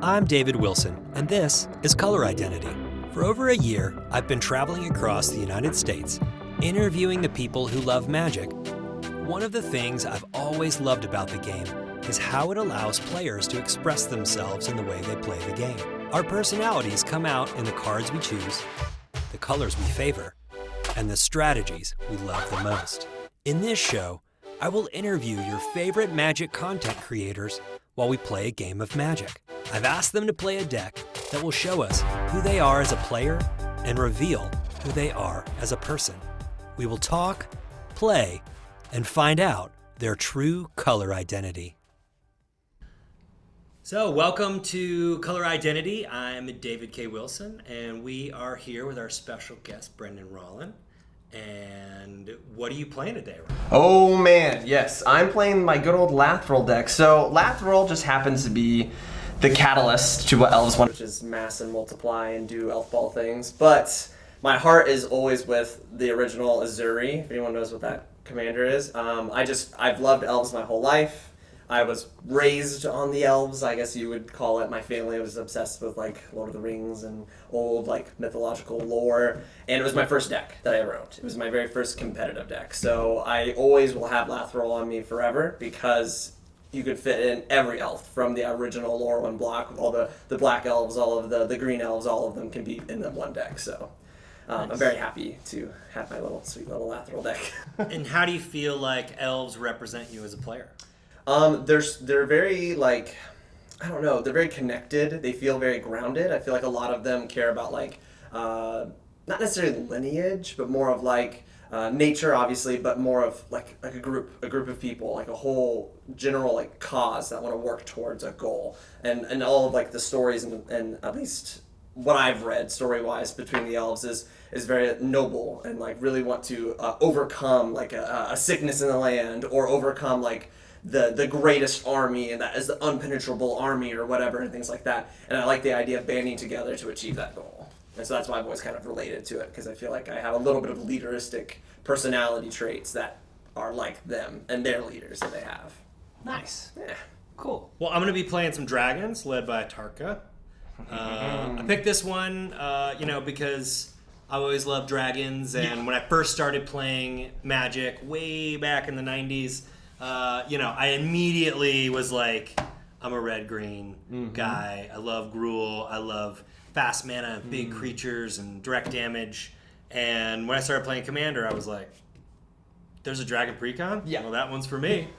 I'm David Wilson, and this is Color Identity. For over a year, I've been traveling across the United States, interviewing the people who love Magic. One of the things I've always loved about the game is how it allows players to express themselves in the way they play the game. Our personalities come out in the cards we choose, the colors we favor, and the strategies we love the most. In this show, I will interview your favorite Magic content creators while we play a game of Magic. I've asked them to play a deck that will show us who they are as a player and reveal who they are as a person. We will talk, play, and find out their true color identity. So, welcome to Color Identity. I'm David K. Wilson, and we are here with our special guest, Brenden Rollin. And what are you playing today, Ryan? Oh man, yes. I'm playing my good old Lathril deck. So Lathril just happens to be the catalyst to what elves want, which is mass and multiply and do elf ball things. But my heart is always with the original Azuri, if anyone knows what that commander is. I've loved elves my whole life. I was raised on the elves, I guess you would call it. My family was obsessed with like Lord of the Rings and old like mythological lore, and it was my first deck that I wrote. It was my very first competitive deck. So I always will have Lathril on me forever because you could fit in every elf from the original lore one block, all the black elves, all of the green elves, all of them can be in that one deck. So nice. I'm very happy to have my sweet little Lathril deck. And how do you feel like elves represent you as a player? They're very like, I don't know, they're very connected. They feel very grounded. I feel like a lot of them care about like, not necessarily lineage, but more of like nature, obviously, but more of like a group of people, like a whole general like cause that want to work towards a goal. And all of like the stories and at least what I've read story-wise between the elves is very noble and like really want to overcome like a sickness in the land or overcome like the greatest army, and that is the unpenetrable army or whatever and things like that. And I like the idea of banding together to achieve that goal. And so that's why I've always kind of related to it, because I feel like I have a little bit of leaderistic personality traits that are like them and their leaders that they have. Nice. Yeah. Cool. Well, I'm going to be playing some dragons led by Tarka. I picked this one, because I always loved dragons, and when I first started playing Magic way back in the 90s, I immediately was like, I'm a red-green guy. I love Gruul. I love fast mana, big creatures, and direct damage. And when I started playing Commander, I was like, there's a Dragon Precon? Yeah. Well, that one's for me.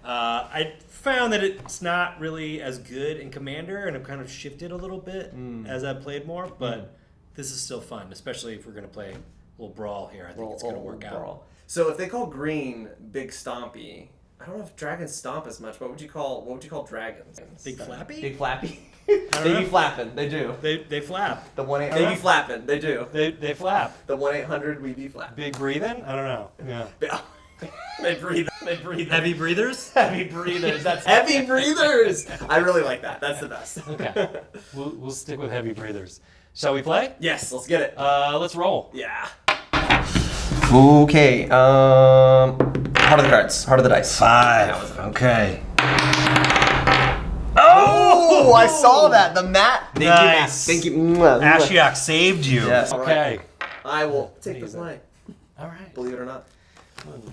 I found that it's not really as good in Commander, and I've kind of shifted a little bit as I've played more, but this is still fun, especially if we're going to play a little brawl here. I think it's going to work out. So if they call green Big Stompy, I don't know if dragons stomp as much. What would you call dragons? Big Flappy? Big Flappy? They be flapping. They do. They flap. The 1-800. They be flapping. They do. They flap. The 1-800 we be flapping. Big breathing? I don't know. Yeah. They breathe. Heavy breathers? Heavy breathers. That's heavy breathers. I really like that. That's the best. Okay. We'll stick with heavy breathers. Shall we play? Yes. Let's get it. Let's roll. Yeah. Okay. Heart of the cards. Heart of the dice. 5. Okay. Oh! I saw that. The mat. Nice. Thank you. Ashiok saved you. Yes. Okay. Right. I will take this night. All right. Believe it or not.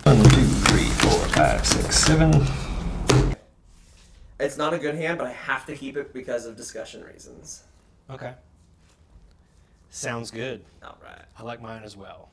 1, 2, 3, 4, 5, 6, 7. It's not a good hand, but I have to keep it because of discussion reasons. Okay. Sounds good. All right. I like mine as well.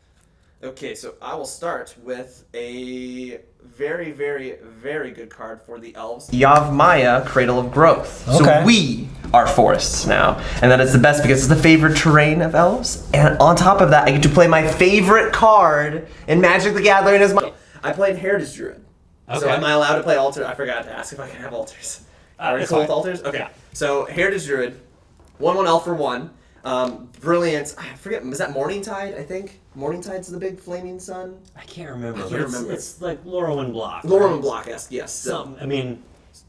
Okay, so I will start with a very, very, very good card for the elves. Yavimaya, Cradle of Growth. Okay. So we are forests now, and that is the best because it's the favorite terrain of elves. And on top of that, I get to play my favorite card in Magic the Gathering as my... I played Heritage Druid. Okay. So am I allowed to play altars? I forgot to ask if I can have altars. Are you cool with altars? Okay. Yeah. So Heritage Druid, 1/1 elf for 1. Brilliant. I forget, was that Morningtide, I think? Morningtide's the big flaming sun? I can't remember. It's like Lorwyn Block. Lorwyn Block, yes.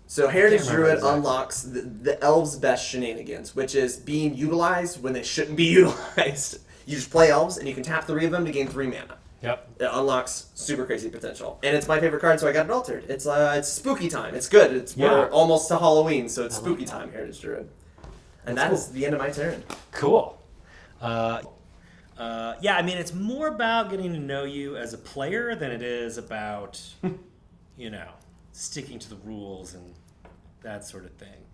So Heritage Druid unlocks the elves' best shenanigans, which is being utilized when they shouldn't be utilized. You just play elves, and you can tap 3 of them to gain 3 mana. Yep. It unlocks super crazy potential. And it's my favorite card, so I got it altered. It's spooky time. It's good. We're almost to Halloween, so it's spooky time, Heritage Druid. And that is the end of my turn. Cool. Yeah, I mean, it's more about getting to know you as a player than it is about, sticking to the rules and that sort of thing.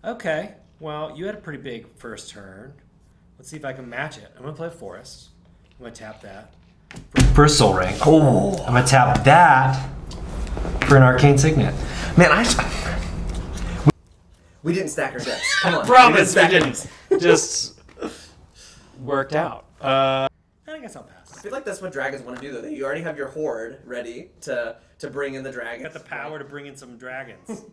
Okay, well, you had a pretty big first turn. Let's see if I can match it. I'm going to play a forest. I'm going to tap that for a soul ring. Oh, I'm going to tap that for an arcane signet. Man, we didn't stack our decks. Come on. Promise we didn't. Just worked out. I guess I'll pass. I feel like that's what dragons want to do, though. You already have your horde ready to bring in the dragons. Got the power to bring in some dragons.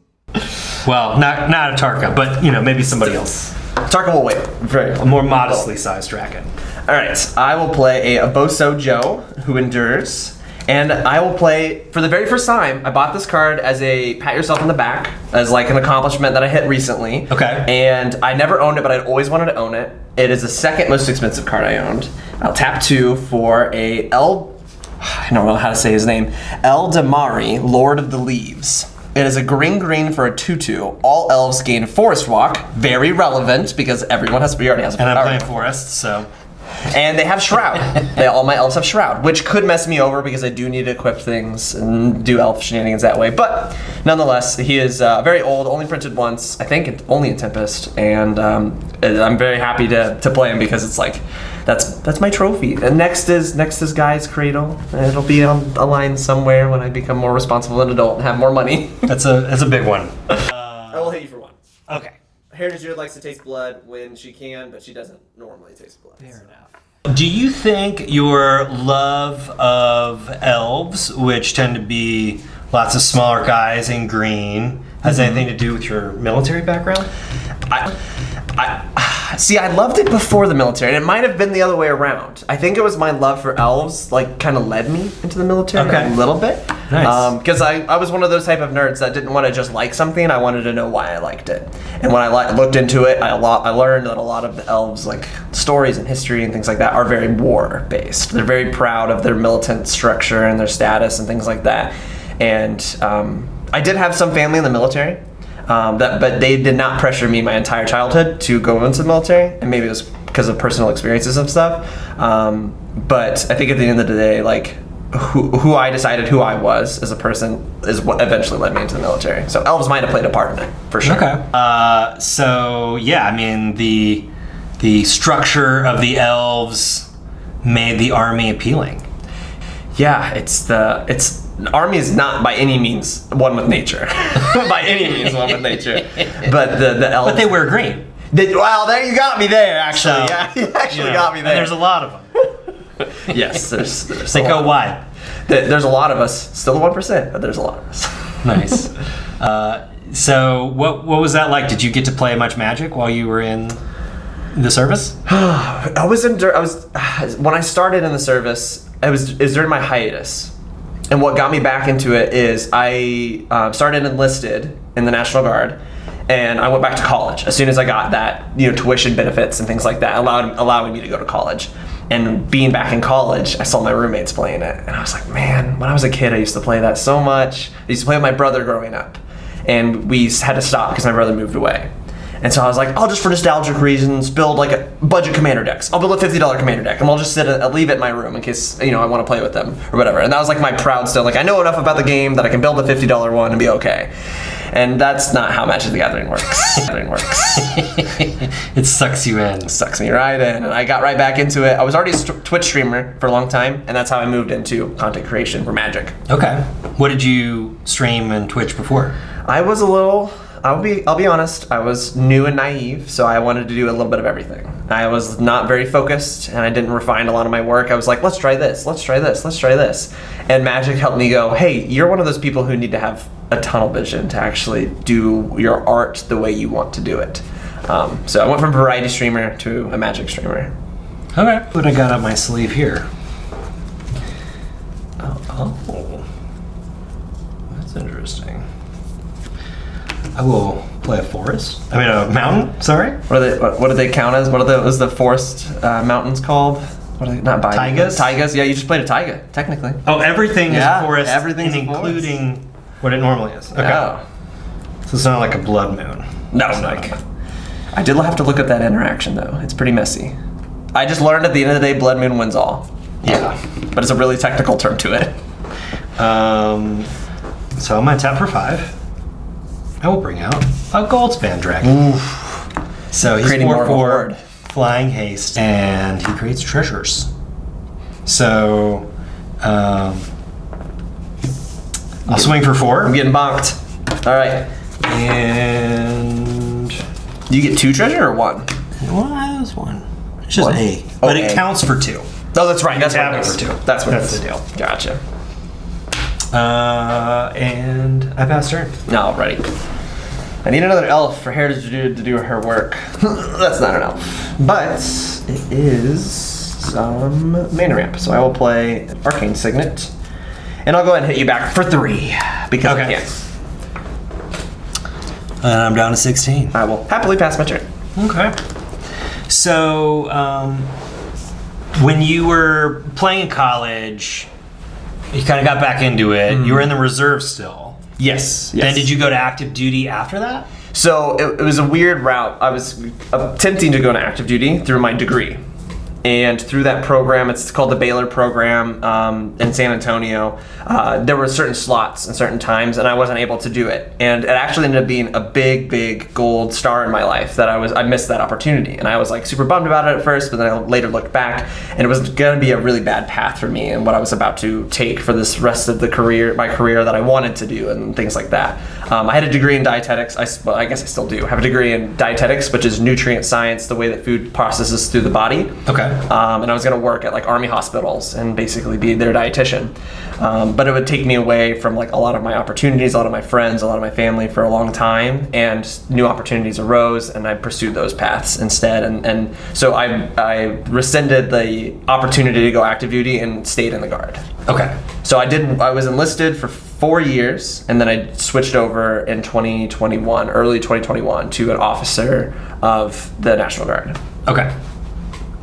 Well, not a Tarka, but maybe somebody else. Tarka will wait. A more modestly sized dragon. All right, I will play a Boso Joe who endures. And I will play, for the very first time, I bought this card as a pat yourself on the back, as like an accomplishment that I hit recently. Okay. And I never owned it, but I'd always wanted to own it. It is the second most expensive card I owned. I'll tap 2 for I don't know how to say his name, Eldamari, Lord of the Leaves. It is a green for a 2/2. All elves gain Forest Walk. Very relevant because we already has a And I'm playing Forest, so... And they have Shroud. All my elves have Shroud, which could mess me over because I do need to equip things and do elf shenanigans that way. But nonetheless, he is very old, only printed once, I think only in Tempest, and I'm very happy to play him because it's like that's my trophy. And next is Guy's Cradle, and it'll be on a line somewhere when I become more responsible an adult and have more money. That's a big one. I will hit you for 1. Okay. Heritage Druid likes to taste blood when she can, but she doesn't normally taste blood. Fair enough. Do you think your love of elves, which tend to be lots of smaller guys in green, has anything to do with your military background? See, I loved it before the military, and it might have been the other way around. I think it was my love for elves, kind of led me into the military a little bit. Nice. Because I was one of those type of nerds that didn't want to just like something, I wanted to know why I liked it. And when I looked into it, I learned that a lot of the elves, stories and history and things like that, are very war-based. They're very proud of their militant structure and their status and things like that. And I did have some family in the military. But they did not pressure me my entire childhood to go into the military, and maybe it was because of personal experiences and stuff. But I think at the end of the day, who I decided who I was as a person is what eventually led me into the military. So elves might have played a part in it, for sure. Okay. So yeah, I mean the structure of the elves made the army appealing. Yeah, army is not by any means one with nature. By any means one with nature. But the elves... But they wear green. Well, there you got me there, actually. So, yeah, you actually got me there. And there's a lot of them. Yes, there's They go wide. There's a lot of us. Still the 1%, but there's a lot of us. Nice. So what was that like? Did you get to play much Magic while you were in the service? When I started in the service, it was during my hiatus. And what got me back into it is I started enlisted in the National Guard, and I went back to college as soon as I got that, tuition benefits and things like that, allowing me to go to college. And being back in college, I saw my roommates playing it, and I was like, man, when I was a kid, I used to play that so much. I used to play with my brother growing up, and we had to stop because my brother moved away. And so I was like, I'll just for nostalgic reasons build a budget commander decks. I'll build a $50 commander deck, and I'll just leave it in my room in case I want to play with them or whatever. And that was my proud stuff. I know enough about the game that I can build a $50 one and be okay. And that's not how Magic the Gathering works. It sucks you in. It sucks me right in, and I got right back into it. I was already a Twitch streamer for a long time, and that's how I moved into content creation for Magic. Okay. What did you stream and Twitch before? I was a little. I'll be honest, I was new and naive, so I wanted to do a little bit of everything. I was not very focused, and I didn't refine a lot of my work. I was like, let's try this, let's try this, let's try this. And Magic helped me go, hey, you're one of those people who need to have a tunnel vision to actually do your art the way you want to do it. So I went from variety streamer to a Magic streamer. Okay. What I got up my sleeve here? Oh. That's interesting. I will play a forest. I mean, a mountain. Sorry. What do they count as? What is the forest mountains called? What are they? Not taigas. Taigas. Yeah, you just played a taiga, technically. Oh, everything is a forest. Everything's including what it normally is. Okay. Oh. So it's not like a blood moon. No, it's no. I did have to look at that interaction though. It's pretty messy. I just learned at the end of the day, Blood Moon wins all. Yeah. But it's a really technical term to it. So I'm gonna tap for 5. I will bring out a Goldspan Dragon. Oof. So he's Creating more of a 4/4, horde. flying haste, and he creates treasures. So I'll swing for 4. I'm getting bonked. All right. And Do you get 2 treasure or 1? well, that was 1. It's just One. A, Oh, but it A. counts for 2. Oh, that's right. That's tap what it it is. for 2. That's what That's it is. the deal. Gotcha. And I pass turn. No, ready. I need another elf for Heritage to do her work. That's not an elf. But it is some mana ramp. So I will play Arcane Signet. And I'll go ahead and hit you back for 3. Because I Okay. can. And I'm down to 16. I will happily pass my turn. Okay. So, when you were playing in college, you kind of got back into it. You were in the reserve still. Yes. Then did you go to active duty after that? So it was a weird route. I was attempting to go into active duty through my degree. And through that program, it's called the Baylor program in San Antonio, there were certain slots and certain times, and I wasn't able to do it. And it actually ended up being a big, big gold star in my life that I missed that opportunity. And I was like super bummed about it at first, but then I later looked back, and it was going to be a really bad path for me and what I was about to take for this rest of the my career that I wanted to do and things like that. I had a degree in dietetics. Well, I guess I still do. I have a degree in dietetics, which is nutrient science, the way that food processes through the body. Okay. And I was going to work at like army hospitals and basically be their dietitian. But it would take me away from like a lot of my opportunities, a lot of my friends, a lot of my family for a long time. And new opportunities arose, and I pursued those paths instead. And so I rescinded the opportunity to go active duty and stayed in the Guard. Okay. So I was enlisted for 4 years, and then I switched over in 2021, early 2021, to an officer of the National Guard. Okay.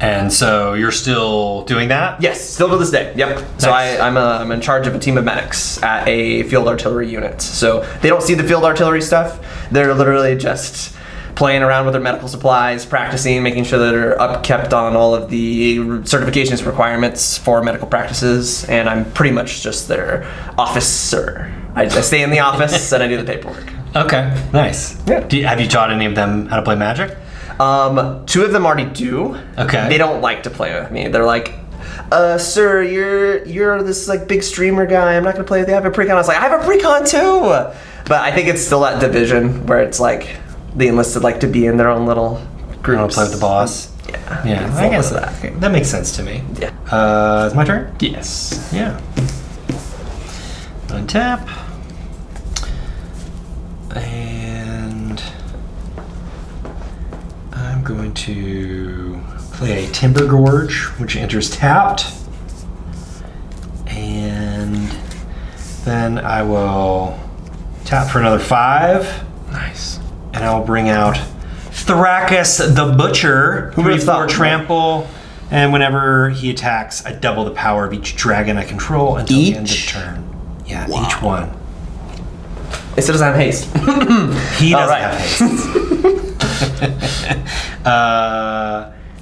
And so you're still doing that? Yes, still to this day. Yep. So Nice. I'm in charge of a team of medics at a field artillery unit. So they don't see the field artillery stuff. They're literally just playing around with their medical supplies, practicing, making sure that they're upkept on all of the certifications requirements for medical practices. And I'm pretty much just their officer. I stay in the office and I do the paperwork. Okay. Nice. Yeah. Have you taught any of them how to play Magic? 2 of them already do. Okay. They don't like to play with me. They're like, sir, you're this like big streamer guy. I'm not gonna play with you. I have a precon. I was like, I have a precon too. But I think it's still that division where it's like the enlisted like to be in their own little You groups. want to play with the boss? Yeah. Yeah, It's I all guess of that. Okay, that makes sense to me. Yeah. It's my turn? Yes. Yeah. Untap. And I'm going to play a Timber Gorge, which enters tapped. And then I will tap for another 5. Nice. And I'll bring out Thrakus the Butcher, Who would've 3/4 thought? trample. And whenever he attacks, I double the power of each dragon I control until the end of Each? turn. Yeah, each one. It still doesn't have haste. He All doesn't right. have haste.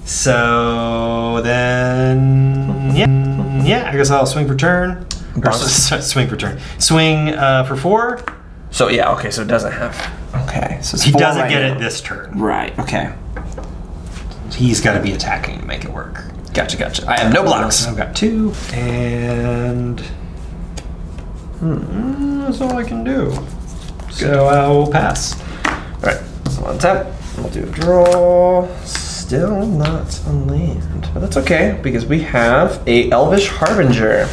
So then, yeah, I guess I'll swing for turn. Or swing for turn. Swing for 4. So yeah, okay, so it doesn't have. Okay, so it's He 4 doesn't right get now. it this turn. Right. Okay. He's got to be attacking to make it work. Gotcha. I have no blocks. I've got 2, and that's all I can do. So I will pass. Alright, so on tap, we'll do a draw. Still not a land, but that's okay because we have a Elvish Harbinger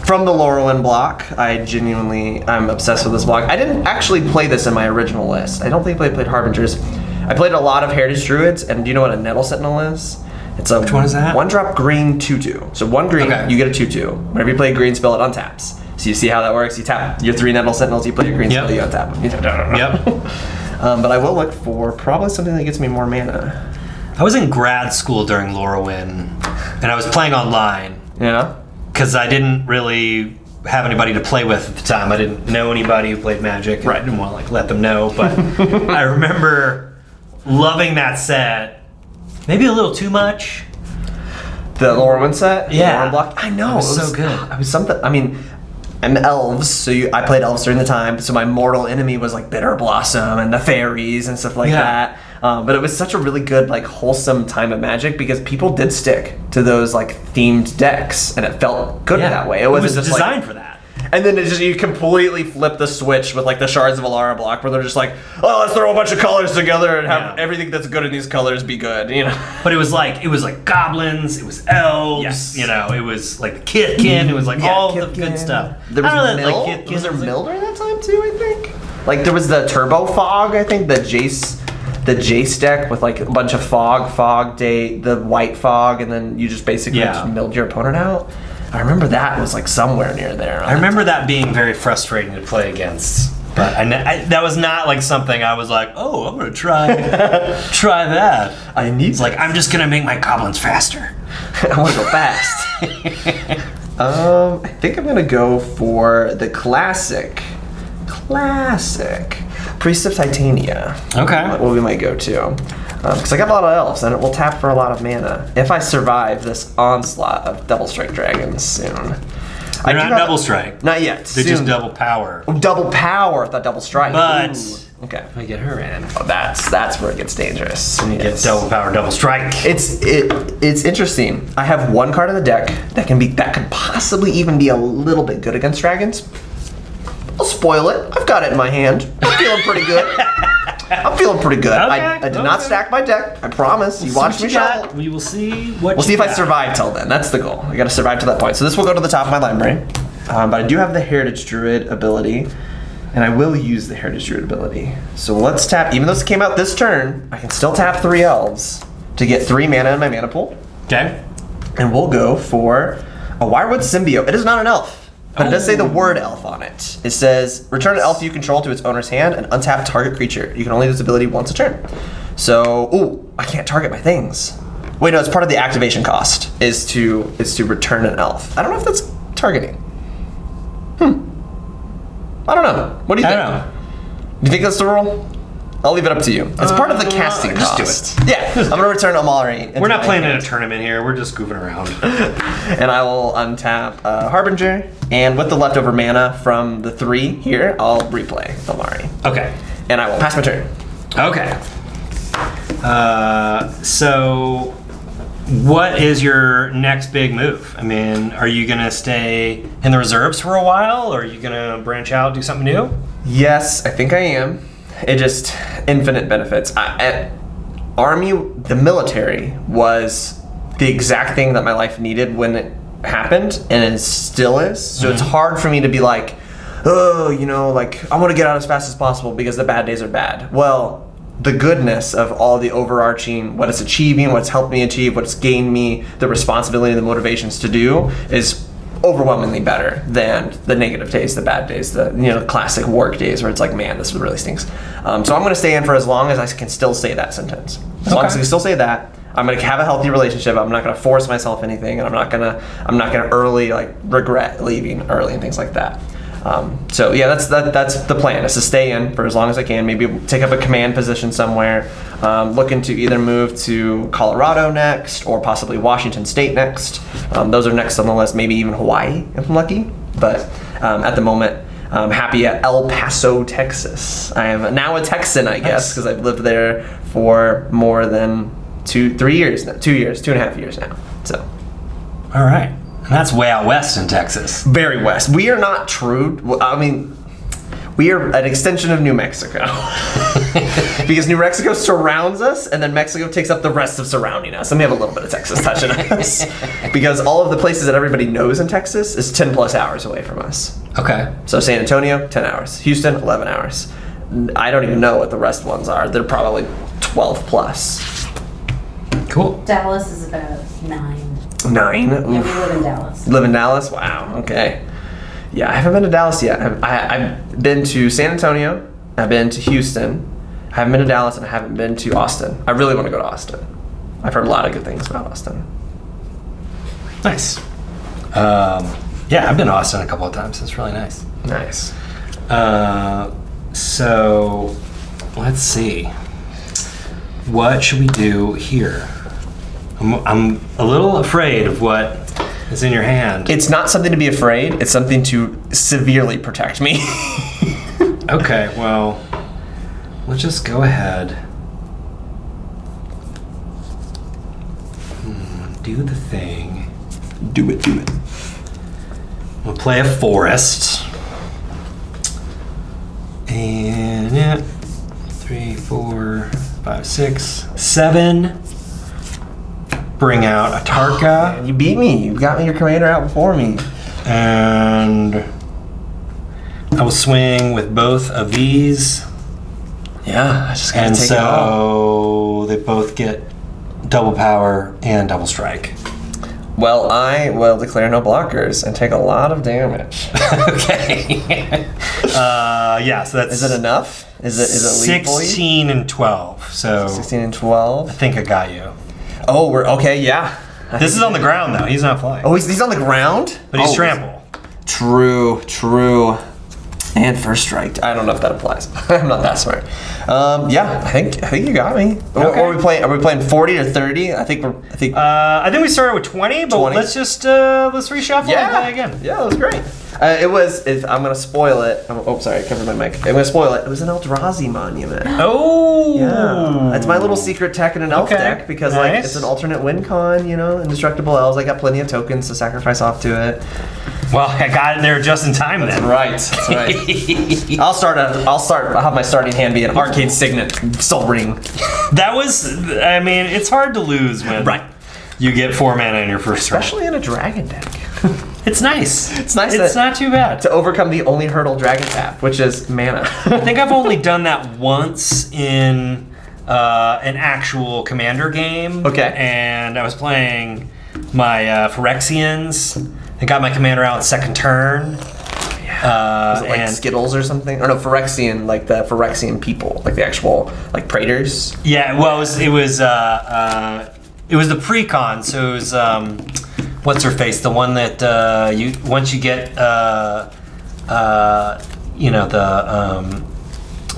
from the Laurelin block. I'm obsessed with this block. I didn't actually play this in my original list. I don't think I played Harbingers. I played a lot of Heritage Druids, and do you know what a Nettle Sentinel is? It's a Which one is that? 1-drop green 2/2. So 1 green, Okay. you get a 2/2. Whenever you play a green spell, it untaps. So you see how that works? You tap your 3 Nettle Sentinels, you play your green Yep. spell, you untap them. You tap. Yep. But I will look for probably something that gets me more mana. I was in grad school during Laurelin, and I was playing online Yeah? because I didn't really have anybody to play with at the time. I didn't know anybody who played Magic. And Right. I didn't want to like let them know, but I remember loving that set. Maybe a little too much. The Lorwyn set? Yeah. The Lorwyn block? I know. It was so good. It was something, I mean, I'm elves, so I played elves during the time, so my mortal enemy was like Bitter Blossom and the fairies and stuff like that. But it was such a really good, like, wholesome time of Magic because people did stick to those, like, themed decks, and it felt good that way. It was wasn't just designed like, for that. and then you completely flip the switch with like the Shards of Alara block, where they're just like, oh, let's throw a bunch of colors together and have everything that's good in these colors be good, you know. But it was like goblins, it was elves, you know, it was like Kithkin, it was like all the good stuff. There was Mill. Was there Mill during that time too? I think. Like there was the Turbo Fog. I think the Jace deck with like a bunch of fog day, the white fog, and then you just basically just milled your opponent out. I remember that was like somewhere near there. I remember that being very frustrating to play against. But that was not like something I was like, oh, I'm gonna try that. It's like I'm just gonna make my goblins faster. I want to go fast. I think I'm gonna go for the classic Priest of Titania. Okay. That will be my go-to. Because I got a lot of elves, and it will tap for a lot of mana if I survive this onslaught of Double Strike dragons soon. They're not double strike. Not yet. They're just double power. Oh, double power, not double strike. But okay, if I get her in, oh, that's where it gets dangerous. You get double power, double strike. It's interesting. I have one card in the deck that could possibly even be a little bit good against dragons. I'll spoil it. I've got it in my hand. I'm feeling pretty good. Okay, I did not stack my deck. I promise. You watch me shuffle. We will see We'll see if I survive till then. That's the goal. I got to survive to that point. So this will go to the top of my library. But I do have the Heritage Druid ability, and I will use the Heritage Druid ability. So let's tap. Even though this came out this turn, I can still tap 3 elves to get 3 mana in my mana pool. Okay. And we'll go for a Wirewood Symbiote. It is not an elf. But it does say the word elf on it. It says, return an elf you control to its owner's hand and untap target creature. You can only use this ability once a turn. So, I can't target my things. Wait, no, it's part of the activation cost, is to return an elf. I don't know if that's targeting. I don't know. What do you think? I don't know. Do you think that's the rule? I'll leave it up to you. It's part of the casting cost. Just do it. Yeah, I'm gonna return Amari. We're not playing in a tournament here. We're just goofing around. And I will untap Harbinger, and with the leftover mana from the 3 here, I'll replay Amari. Okay. And I will pass my turn. Okay. So, what is your next big move? I mean, are you gonna stay in the reserves for a while, or are you gonna branch out, do something new? Yes, I think I am. It just infinite benefits. The military was the exact thing that my life needed when it happened, and it still is. So it's hard for me to be like, oh, you know, like I want to get out as fast as possible because the bad days are bad. Well, the goodness of all the overarching, what it's achieving, what it's helped me achieve, what's gained me the responsibility and the motivations to do is overwhelmingly better than the negative days, the bad days, the classic work days where it's like, man, this really stinks. So I'm going to stay in for as long as I can still say that sentence. As long as I can still say that, I'm going to have a healthy relationship. I'm not going to force myself anything, and I'm not going to early regret leaving early and things like that. So yeah, that's the plan, is to stay in for as long as I can. Maybe take up a command position somewhere. Looking to either move to Colorado next or possibly Washington State next. Those are next on the list. Maybe even Hawaii if I'm lucky. But at the moment, I'm happy at El Paso, Texas. I am now a Texan, I guess, because I've lived there for more than 2.5 years now. So. All right. And that's way out west in Texas. Very west. We are not true. I mean, we are an extension of New Mexico. Because New Mexico surrounds us, and then Mexico takes up the rest of surrounding us. And we have a little bit of Texas touching us. Because all of the places that everybody knows in Texas is 10 plus hours away from us. Okay. So San Antonio, 10 hours. Houston, 11 hours. I don't even know what the rest ones are. They're probably 12 plus. Cool. Dallas is about 9. 9? Yeah, we live in Dallas. Live in Dallas? Wow, okay. Yeah, I haven't been to Dallas yet. I've been to San Antonio, I've been to Houston, I haven't been to Dallas, and I haven't been to Austin. I really want to go to Austin. I've heard a lot of good things about Austin. Nice. Yeah, I've been to Austin a couple of times. It's really nice. Nice. So, let's see. what should we do here? I'm a little afraid of what is in your hand. It's not something to be afraid. It's something to severely protect me. Okay, well, let's just go ahead. Do the thing. Do it. We'll play a forest. And yeah, 3, 4, 5, 6, 7. Bring out a Tarka. You beat me. You got your commander out before me. And I will swing with both of these. Yeah, I just gotta And take it all. so they both get double power and double strike. Well, I will declare no blockers and take a lot of damage. Okay. Yeah, so that's... Is it enough? Is it lethal? 16 and 12. So 16 and 12. I think I got you. Oh, we're okay. Yeah. This is on the ground though. He's not flying. Oh, he's on the ground. But he's Oh, trample. True. And first strike. I don't know if that applies. I'm not that smart. Yeah, I think you got me. Okay. Are we playing 40 or 30? I think I think we started with 20, but 20? let's just let's reshuffle and play again. Yeah, that was great. I'm gonna spoil it. Oh, sorry, I covered my mic. I'm gonna spoil it. It was an Eldrazi monument. Oh. Yeah, it's my little secret tech in an elf Okay. deck because like Nice. it's an alternate win con, indestructible elves. I got plenty of tokens to sacrifice off to it. Well, I got it there just in time then. That's right. I'll have my starting hand be an arcade signet Soul Ring. That was, I mean, it's hard to lose when you get 4 mana in your first turn. Especially in a dragon deck. It's nice. It's nice It's that- not too bad. To overcome the only hurdle dragon tap, which is mana. I think I've only done that once in an actual commander game. Okay. And I was playing my Phyrexians. I got my commander out second turn. Was it like and Skittles or something? Or no, Phyrexian, like the Phyrexian people, like the actual like praetors. yeah, well, it was the pre-con, so it was what's her face, the one that once you get the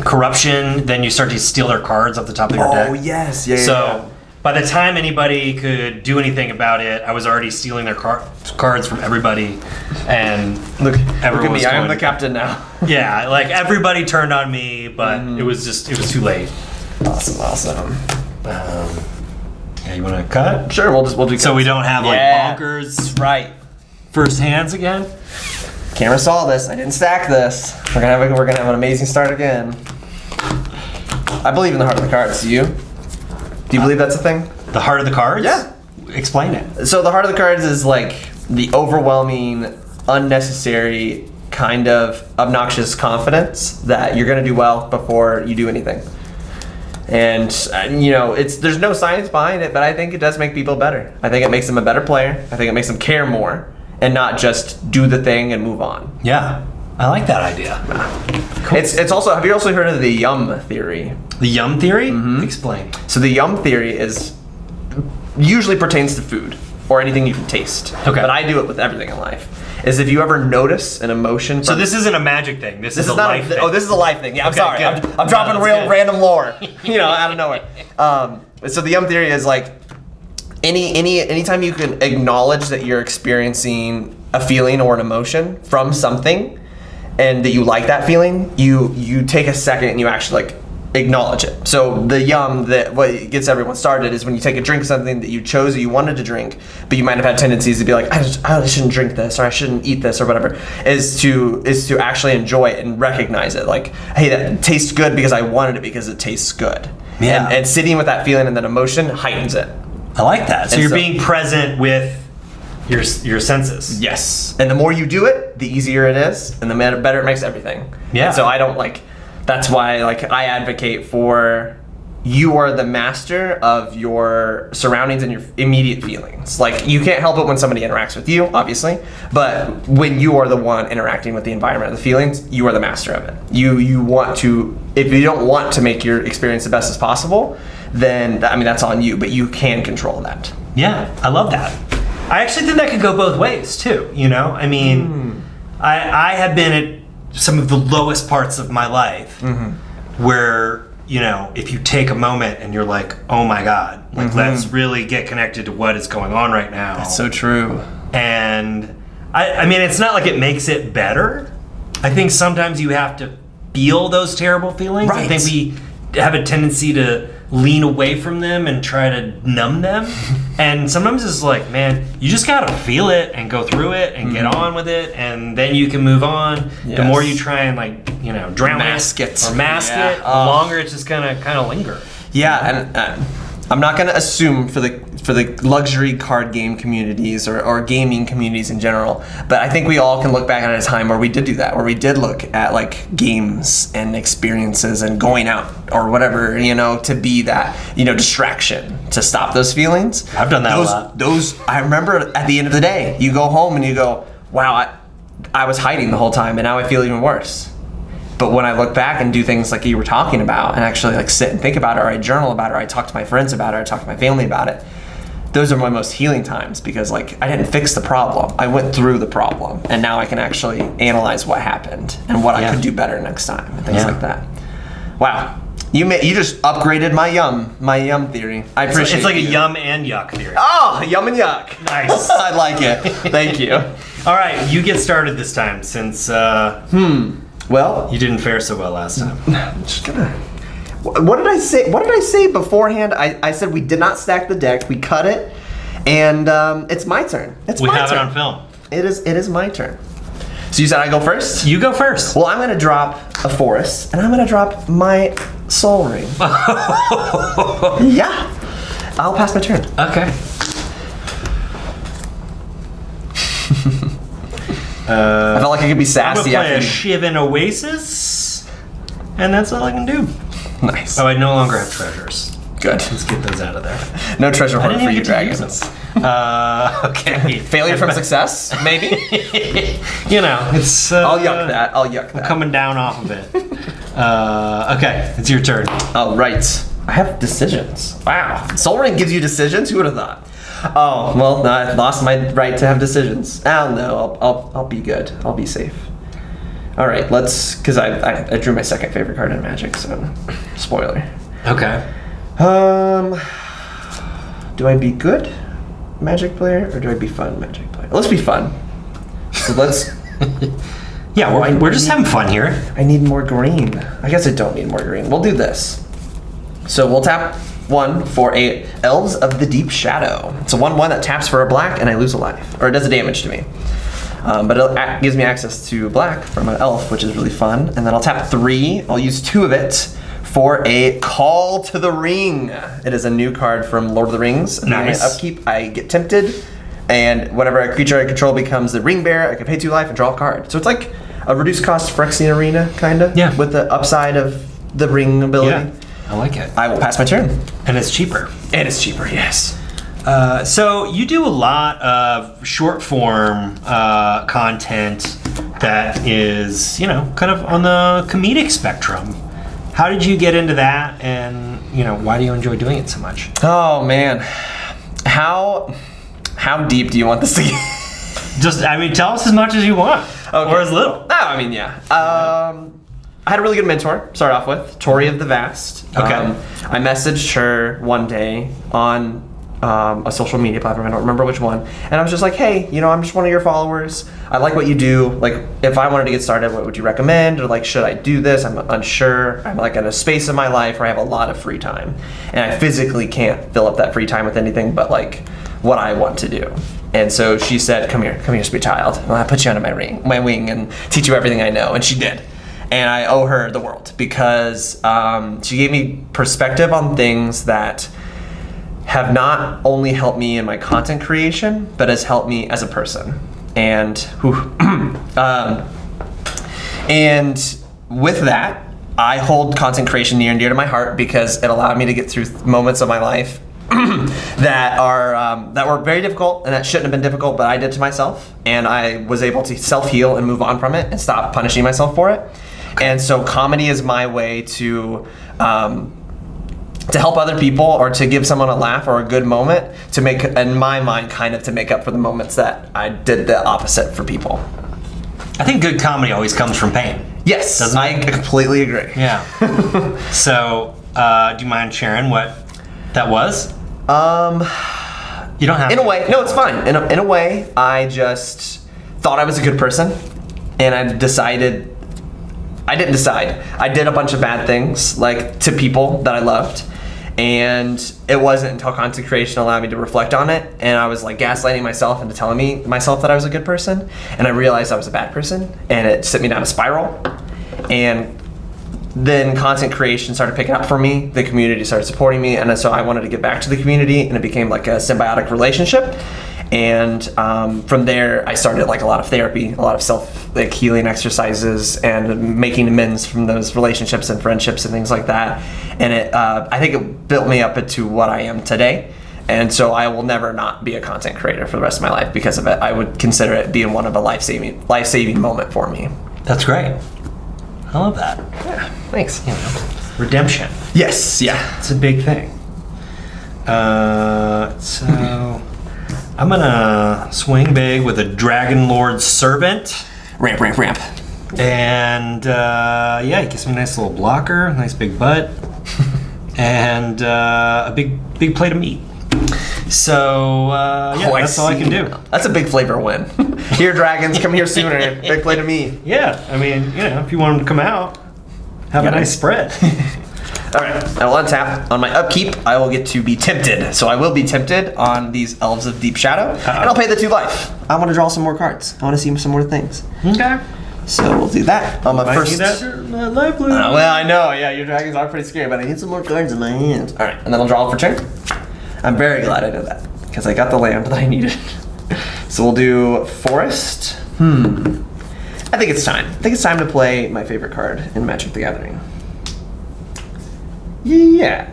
corruption, then you start to steal their cards off the top of your deck. Oh yes, yeah. So by the time anybody could do anything about it, I was already stealing their cards from everybody, and look at everyone me, was I am going- the captain now. yeah, like everybody turned on me, but it was too late. Awesome. Yeah, you want to cut? Sure, we'll do. So we don't have like Yeah. bonkers right. first hands again. Camera saw this. I didn't stack this. We're gonna have an amazing start again. I believe in the heart of the cards. Do you? Do you believe that's a thing? The heart of the cards? Yeah. Explain it. So the heart of the cards is like the overwhelming, unnecessary, kind of obnoxious confidence that you're gonna do well before you do anything. And there's no science behind it, but I think it does make people better. I think it makes them a better player. I think it makes them care more and not just do the thing and move on. Yeah, I like that idea. It's also, have you also heard of the yum theory? The yum theory? Explain. So the yum theory usually pertains to food or anything you can taste. Okay. But I do it with everything in life. Is if you ever notice an emotion. So this isn't a magic thing. This is a not life thing. Oh, this is a life thing. Yeah, I'm Okay, sorry. good. I'm dropping No, that's real good. random lore, out of nowhere. So the yum theory is like anytime you can acknowledge that you're experiencing a feeling or an emotion from something, and that you like that feeling, you take a second and you actually like acknowledge it. So the yum, what gets everyone started is when you take a drink of something that you chose that you wanted to drink, but you might have had tendencies to be like, I shouldn't drink this, or I shouldn't eat this, or whatever, is to actually enjoy it and recognize it. Like, hey, that tastes good because I wanted it because it tastes good. Yeah. And sitting with that feeling and that emotion heightens it. I like that. So And you're so- being present with your senses. Yes. And the more you do it, the easier it is, and the better it makes everything. Yeah. And so I don't that's why I advocate for you are the master of your surroundings and your immediate feelings. Like, you can't help it when somebody interacts with you, obviously, but when you are the one interacting with the environment and the feelings, you are the master of it. You want to, if you don't want to make your experience the best as possible, then that's on you, but you can control that. Yeah, I love that. I actually think that could go both ways too. I have been at some of the lowest parts of my life where you know, if you take a moment and you're like, oh my God, like let's really get connected to what is going on right now. That's so true. And I mean, it's not like it makes it better. I think sometimes you have to feel those terrible feelings. Right. I think we have a tendency to lean away from them and try to numb them. And sometimes it's like, man, you just gotta feel it and go through it and get on with it, and then you can move on. Yes. The more you try and, like, you know, drown Mask it. or mask Yeah. it, the longer it's just gonna kind of linger. Yeah, and I'm not going to assume for the luxury card game communities or gaming communities in general, but I think we all can look back at a time where we did do that, where we did look at like games and experiences and going out or whatever, you know, to be that, you know, distraction to stop those feelings. I've done that a lot. Those I remember at the end of the day, you go home and you go, wow, I was hiding the whole time and now I feel even worse. But when I look back and do things like you were talking about and actually like sit and think about it, or I journal about it, or I talk to my friends about it, or I talk to my family about it, those are my most healing times, because like I didn't fix the problem. I went through the problem, and now I can actually analyze what happened and what I could do better next time and things like that. Wow. You just upgraded my yum theory. I appreciate it. It's like a yum and yuck theory. Oh, yum and yuck. Nice. I like it. Thank you. All right, you get started this time since Well, you didn't fare so well last time. I'm just gonna. What did I say? What did I say beforehand? I said we did not stack the deck. We cut it, and it's my turn. We have it on film. It is my turn. So you said I go first? You go first. Well, I'm gonna drop a forest, and I'm gonna drop my soul ring. Yeah, I'll pass my turn. Okay. I felt like I could be I'm sassy gonna play a after. Shivan Oasis, and that's all I can do. Nice. Oh, I no longer have treasures. Good. Let's get those out of there. No treasure I hoard didn't for even you, get to use dragons. them. Okay. Failure from success, maybe. You know, it's. I'll yuck that. I'll yuck that. Coming down off of it. Okay, it's your turn. All right. I have decisions. Wow. Soul Ring gives you decisions? Who would have thought? Oh, well, no, I lost my right to have decisions. Oh, no, I'll be good. I'll be safe. All right, because I drew my second favorite card in Magic, so spoiler. Okay. Do I be good Magic player or do I be fun Magic player? Let's be fun. So let's. Yeah, we're just having fun here. I need more green. I guess I don't need more green. We'll do this. So we'll tap 1 for a Elves of the Deep Shadow. It's a 1/1 that taps for a black and I lose a life, or it does a damage to me. But it gives me access to black from an elf, which is really fun. And then I'll tap 3. I'll use 2 of it for a Call to the Ring. It is a new card from Lord of the Rings. And Nice. during my upkeep, I get tempted, and whenever a creature I control becomes the ring bearer, I can pay 2 life and draw a card. So it's like a reduced cost Phyrexian Arena, kind of. Yeah. With the upside of the ring ability. Yeah, I like it. I will pass my turn. And it's cheaper. And it's cheaper, yes. So you do a lot of short form content that is, you know, kind of on the comedic spectrum. How did you get into that, and, you know, why do you enjoy doing it so much? Oh man, how deep do you want this to get? Just, I mean, tell us as much as you want, or as little. No, I mean, yeah. I had a really good mentor, start off with, Tori of the Vast. Okay. I messaged her one day on a social media platform, I don't remember which one, and I was just like, hey, you know, I'm just one of your followers. I like what you do. Like, if I wanted to get started, what would you recommend? Or like, should I do this? I'm unsure. I'm like in a space in my life where I have a lot of free time, and I physically can't fill up that free time with anything but like what I want to do. And so she said, come here, sweet child. I'll put you under my wing and teach you everything I know. And she did. And I owe her the world, because she gave me perspective on things that have not only helped me in my content creation, but has helped me as a person. And and with that, I hold content creation near and dear to my heart, because it allowed me to get through moments of my life that were very difficult and that shouldn't have been difficult, but I did to myself, and I was able to self-heal and move on from it and stop punishing myself for it. And so comedy is my way to help other people, or to give someone a laugh or a good moment, to make, in my mind, kind of to make up for the moments that I did the opposite for people. I think good comedy always comes from pain. Yes, Doesn't I it? completely agree. Yeah. So, do you mind sharing what that was? You don't have In to. a way, no, it's fine. In a way, I just thought I was a good person, and I didn't decide. I did a bunch of bad things, like to people that I loved, and it wasn't until content creation allowed me to reflect on it, and I was like gaslighting myself into telling myself that I was a good person, and I realized I was a bad person, and it sent me down a spiral, and then content creation started picking up for me. The community started supporting me, and so I wanted to give back to the community, and it became like a symbiotic relationship. And from there, I started like a lot of therapy, a lot of self healing exercises, and making amends from those relationships and friendships and things like that. And I think it built me up into what I am today. And so I will never not be a content creator for the rest of my life because of it. I would consider it being one of a life-saving moment for me. That's great. I love that. Yeah, thanks. You know, redemption. Yes, yeah. It's a big thing. So I'm gonna swing big with a Dragon Lord Servant. Ramp. And yeah, he gives me a nice little blocker, nice big butt, and a big plate of meat. So yeah, that's all I can do. That's a big flavor win. Here, dragons, come here sooner. Big plate of meat. Yeah, I mean, you know, if you want them to come out, have a Got it. nice spread. All right, I will untap. On my upkeep, I will get to be tempted. So I will be tempted on these Elves of Deep Shadow, and I'll pay the 2 life. I want to draw some more cards. I want to see some more things. Okay. So we'll do that on my Might first. need that life blue. Well, I know. Yeah, your dragons are pretty scary, but I need some more cards in my hand. All right, and then I'll draw for turn. I'm very glad I did that because I got the land that I needed. So we'll do Forest. I think it's time. I think it's time to play my favorite card in Magic the Gathering. Yeah.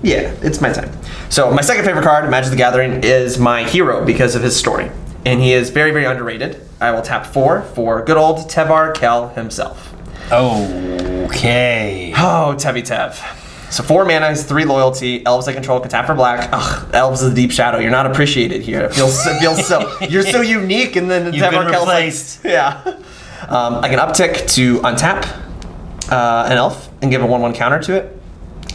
Yeah, it's my time. So my second favorite card in Magic the Gathering is my hero because of his story. And he is very, very underrated. I will tap 4 for good old Tevar Kell himself. Okay. Oh, Tev. So 4 mana, he's 3 loyalty. Elves I control can tap for black. Ugh, Elves of the Deep Shadow. You're not appreciated here. It feels so. You're so unique, and then You've Tevar been Kell's replaced. like, yeah. I can uptick to untap an elf and give a 1/1 counter to it.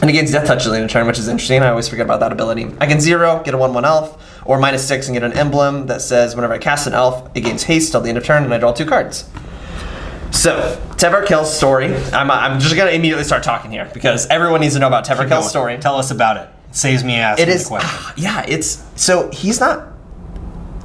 And it gains Death Touch at the end of turn, which is interesting. I always forget about that ability. I can 0, get a 1/1 elf, or -6 and get an emblem that says whenever I cast an elf, it gains haste till the end of turn, and I draw 2 cards. So, Tevar Kell's story. I'm just gonna immediately start talking here because everyone needs to know about Tevar Kell's story. Tell us about it. It saves me asking It is, the question. yeah. It's so he's not.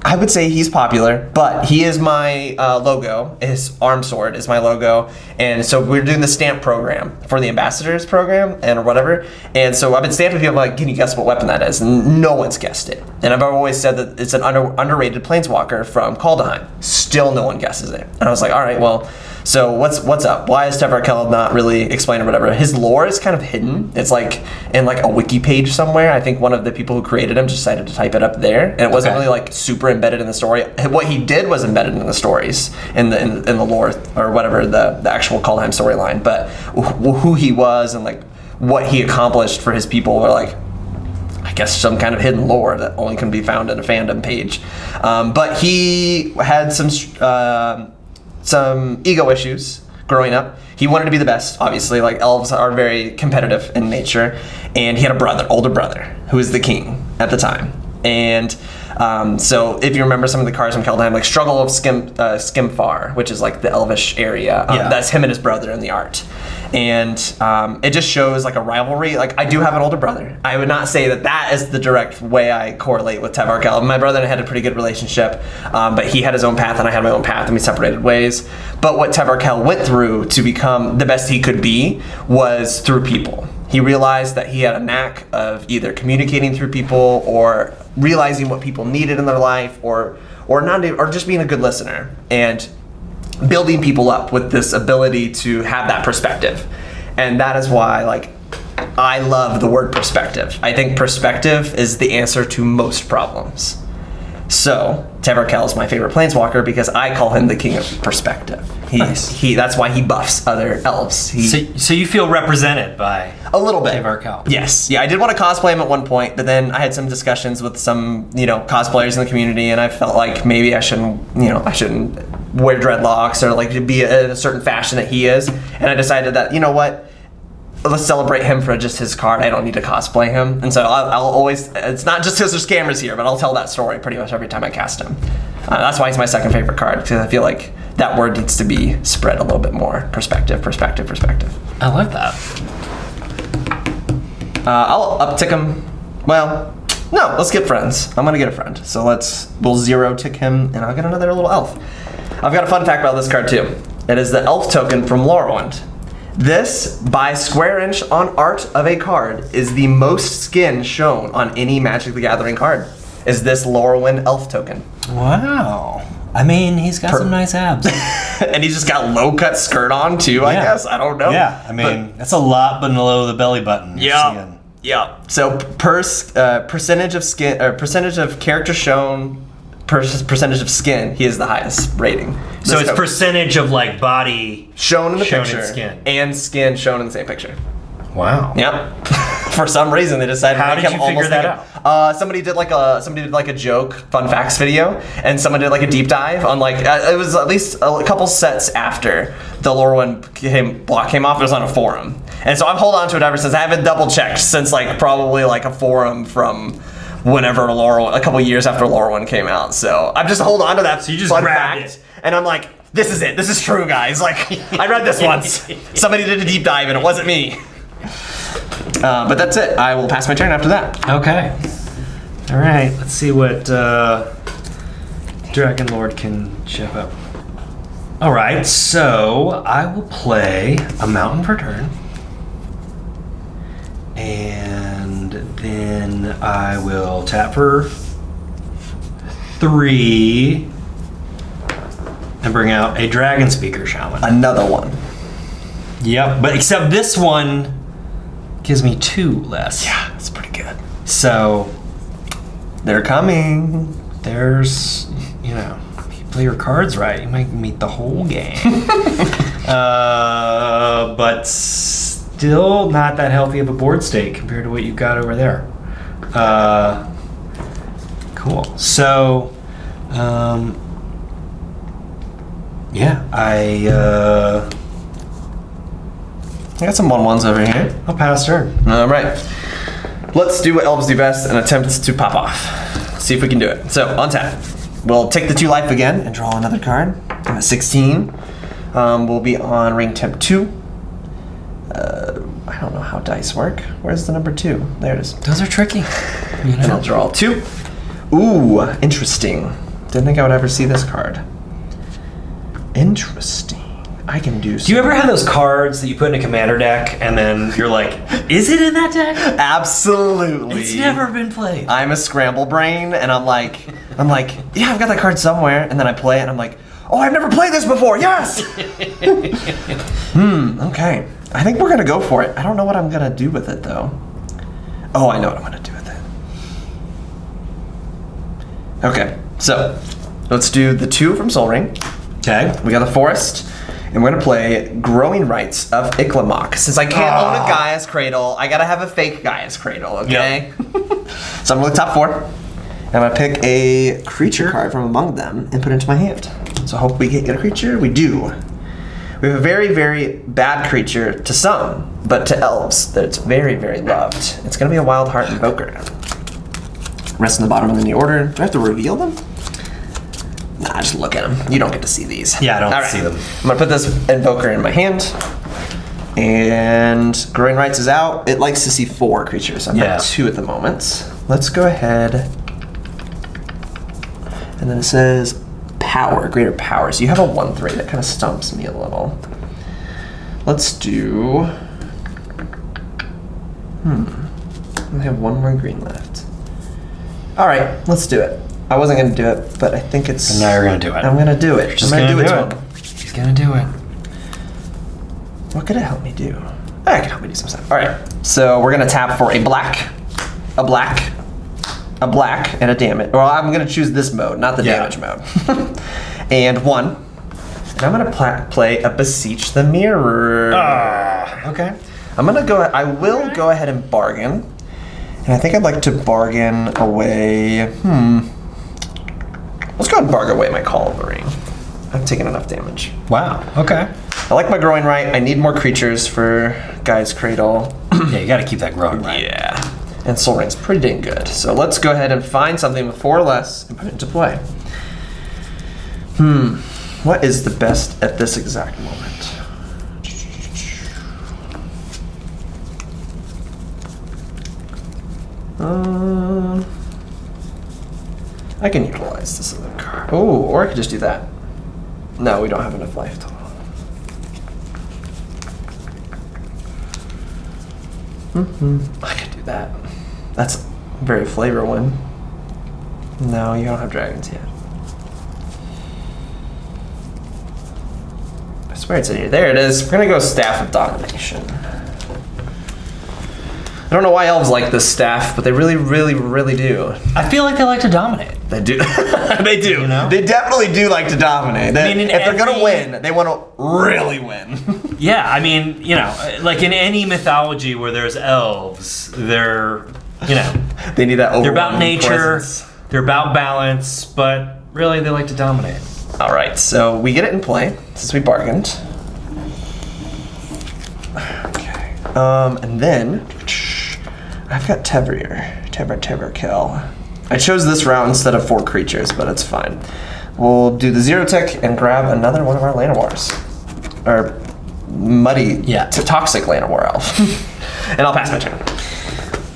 I would say he's popular, but he is my logo. His arm sword is my logo, and so we're doing the stamp program for the ambassadors program or whatever. And so I've been stamping people like, can you guess what weapon that is? And no one's guessed it. And I've always said that it's an underrated planeswalker from Kaldheim. Still, no one guesses it. And I was like, all right, well. So what's up? Why is Tevar Kell not really explained or whatever? His lore is kind of hidden. It's like in like a wiki page somewhere. I think one of the people who created him just decided to type it up there, and it wasn't really like super embedded in the story. What he did was embedded in the stories, in the lore or whatever the actual Kaldheim storyline. But who he was and like what he accomplished for his people are like, I guess, some kind of hidden lore that only can be found in a fandom page. But he had some ego issues growing up. He wanted to be the best, obviously. Like, elves are very competitive in nature. And he had a older brother, who was the king at the time. And so if you remember some of the cards from Kaldheim, like Struggle of Skimfar, which is like the elvish area, that's him and his brother in the art. And it just shows like a rivalry. Like, I do have an older brother. I would not say that is the direct way I correlate with Tevar Kell. My brother and I had a pretty good relationship, but he had his own path and I had my own path, and we separated ways. But what Tevar Kell went through to become the best he could be was through people. He realized that he had a knack of either communicating through people or realizing what people needed in their life, or just being a good listener and building people up with this ability to have that perspective. And that is why, like, I love the word perspective. I think perspective is the answer to most problems. So, Teverkel is my favorite planeswalker because I call him the king of perspective. That's why he buffs other elves. So you feel represented by A little bit. Teverkel. Yes. Yeah, I did want to cosplay him at one point, but then I had some discussions with some, cosplayers in the community, and I felt like maybe I shouldn't wear dreadlocks or like be a certain fashion that he is. And I decided that, you know what? Let's celebrate him for just his card. I don't need to cosplay him. And so I'll always, it's not just because there's scammers here, but I'll tell that story pretty much every time I cast him. That's why he's my second favorite card, because I feel like that word needs to be spread a little bit more. Perspective. I like that. I'll uptick him. Well, no, let's get friends. I'm gonna get a friend. So we'll 0-tick him, and I'll get another little elf. I've got a fun fact about this card too. It is the elf token from Lorwyn. This, by square inch on art of a card, is the most skin shown on any Magic the Gathering card. Is this Lorwyn elf token. Wow. I mean, he's got some nice abs. And he's just got low-cut skirt on too, I guess. I don't know. Yeah, I mean, that's a lot below the belly button. Yeah. So percentage of skin, or percentage of character shown, percentage of skin, he is the highest rating. So it's percentage of like body shown in the shown picture in skin. and skin shown in the same picture. Wow. Yep. For some reason, they decided How to make did him you figure almost that out? Somebody did like a joke fun facts video, and someone did like a deep dive on it was at least a couple sets after the Lorwyn block came off. It was on a forum, and so I've held on to it ever since. I haven't double checked since probably a forum from whenever a couple years after Lorwyn came out. So I've just hold on to that. So you just fun grabbed fact, and I'm like, this is it. This is true, guys. I read this once. Somebody did a deep dive, and it wasn't me. But that's it. I will pass my turn after that. Okay. All right. Let's see what Dragon Lord can ship up. All right. So I will play a mountain per turn, and then I will tap for 3 and bring out a Dragon Speaker Shaman. Another one. Yep. But except this one gives me 2 less. Yeah, that's pretty good. So They're coming. there's, if you play your cards right, you might meet the whole game. But still not that healthy of a board state compared to what you've got over there. Cool. So, I got some 1/1s over here. I'll pass turn. All right. Let's do what elves do best and attempt to pop off. See if we can do it. So, on tap. We'll take the 2 life again and draw another card. I'm at 16. We'll be on ring temp 2. I don't know how dice work. Where's the number 2? There it is. Those are tricky. And I'll draw 2. Ooh, interesting. Didn't think I would ever see this card. Interesting. I can do Do you ever have those cards that you put in a commander deck and then you're like, is it in that deck? Absolutely. It's never been played. I'm a scramble brain, and I'm like, yeah, I've got that card somewhere, and then I play it, and I'm like, oh, I've never played this before. Yes. Okay. I think we're gonna go for it. I don't know what I'm gonna do with it though. Oh, I know what I'm gonna do with it. Okay, so let's do the 2 from Sol Ring. Okay. We got the Forest. And we're gonna play Growing Rites of Iklamok. Since I can't own a Gaia's Cradle, I gotta have a fake Gaia's Cradle, okay? Yep. So I'm gonna look top 4. And I'm gonna pick a creature card from among them and put it into my hand. So I hope we get a creature. We do. We have a very, very bad creature to some, but to elves, that's very, very loved. It's gonna be a Wild Heart Invoker. Rest in the bottom of the order. Do I have to reveal them? Nah, just look at them. You don't get to see these. Yeah, I don't see them. I'm gonna put this Invoker in my hand. And Growing Rites is out. It likes to see 4 creatures. I've got 2 at the moment. Let's go ahead. And then it says power, greater power. So you have a 1/3. That kind of stumps me a little. Let's do... I have 1 more green left. All right, let's do it. I wasn't gonna do it, but I think it's... And now you're gonna do it. I'm gonna do it. Just I'm gonna do it to him. He's gonna do it. What could it help me do? I can help me do some stuff. All right, so we're gonna tap for a black, a black and a damage. Well, I'm gonna choose this mode, not the Yeah. damage mode. And 1. And I'm gonna play a Beseech the Mirror. Okay. I will go ahead and bargain. And I think I'd like to bargain away. Let's go ahead and bargain away my Call of the Ring. I've taken enough damage. Wow. Okay. I like my growing right. I need more creatures for Guy's Cradle. Yeah, you got to keep that growing, right? Yeah. And Soul Ring's pretty dang good. So let's go ahead and find something with 4 or less and put it into play. What is the best at this exact moment? I can utilize this other card. Oh, or I could just do that. No, we don't have enough life total. I could do that. That's a very flavor one. No, you don't have dragons yet. I swear it's in here. There it is. We're gonna go Staff of Domination. I don't know why elves like this staff, but they really, really, really do. I feel like they like to dominate. They do. They do. You know? They definitely do like to dominate. I mean, in if they're gonna every- win, they want to really win. Yeah, I mean, like in any mythology where there's elves, they're, They need that. they're about overwhelming nature, presence. they're about balance, but really they like to dominate. All right, so we get it in play since we bargained. Okay. And then I've got Tever Kill. I chose this route instead of 4 creatures, but it's fine. We'll do the 0 tick and grab another one of our Llanowars. Or muddy, toxic Llanowar elf. And I'll pass my turn.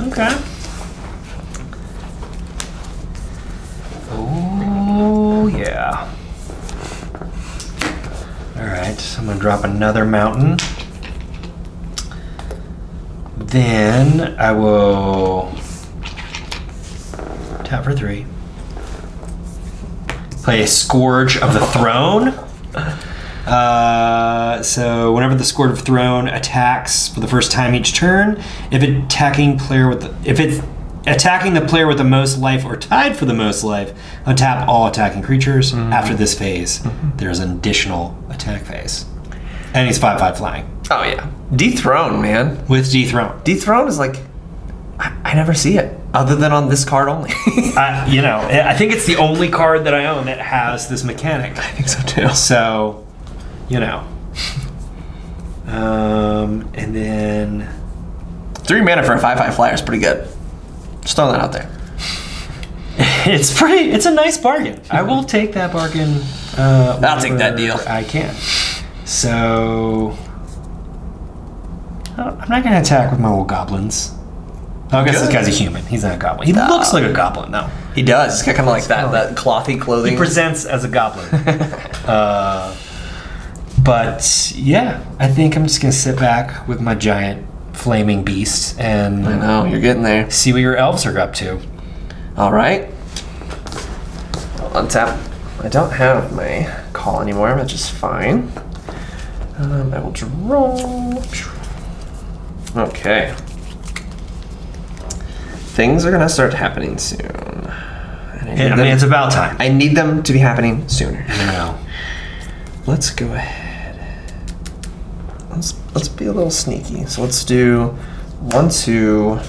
Okay. Oh, yeah. All right, I'm gonna drop another mountain. Then I will tap for 3. Play a Scourge of the Throne. So whenever the Scourge of the Throne attacks for the first time each turn, if it's attacking the player with the most life or tied for the most life, untap all attacking creatures. After this phase, there's an additional attack phase. And he's 5/5 flying. Oh yeah. Dethrone, man. With Dethrone. Dethrone is like, I never see it other than on this card only. I think it's the only card that I own that has this mechanic. I think so too. So, and then 3 mana for a 5/5 flyer is pretty good. Just throwing that out there. it's a nice bargain. I will take that bargain. I'll take that deal. I can. So I'm not gonna attack with my old goblins. I guess this guy's a human. He's not a goblin. He looks like a goblin though. He does. He's got kind of like that clothy clothing. He presents as a goblin. But yeah, I think I'm just gonna sit back with my giant flaming beast and I know, you're getting there. see what your elves are up to. All right. I'll untap. I don't have my call anymore, which is fine. I will draw. Okay. Things are gonna start happening soon. And I mean, it's about time. I need them to be happening sooner. No. Let's go ahead. Let's be a little sneaky. So let's do 1, 2,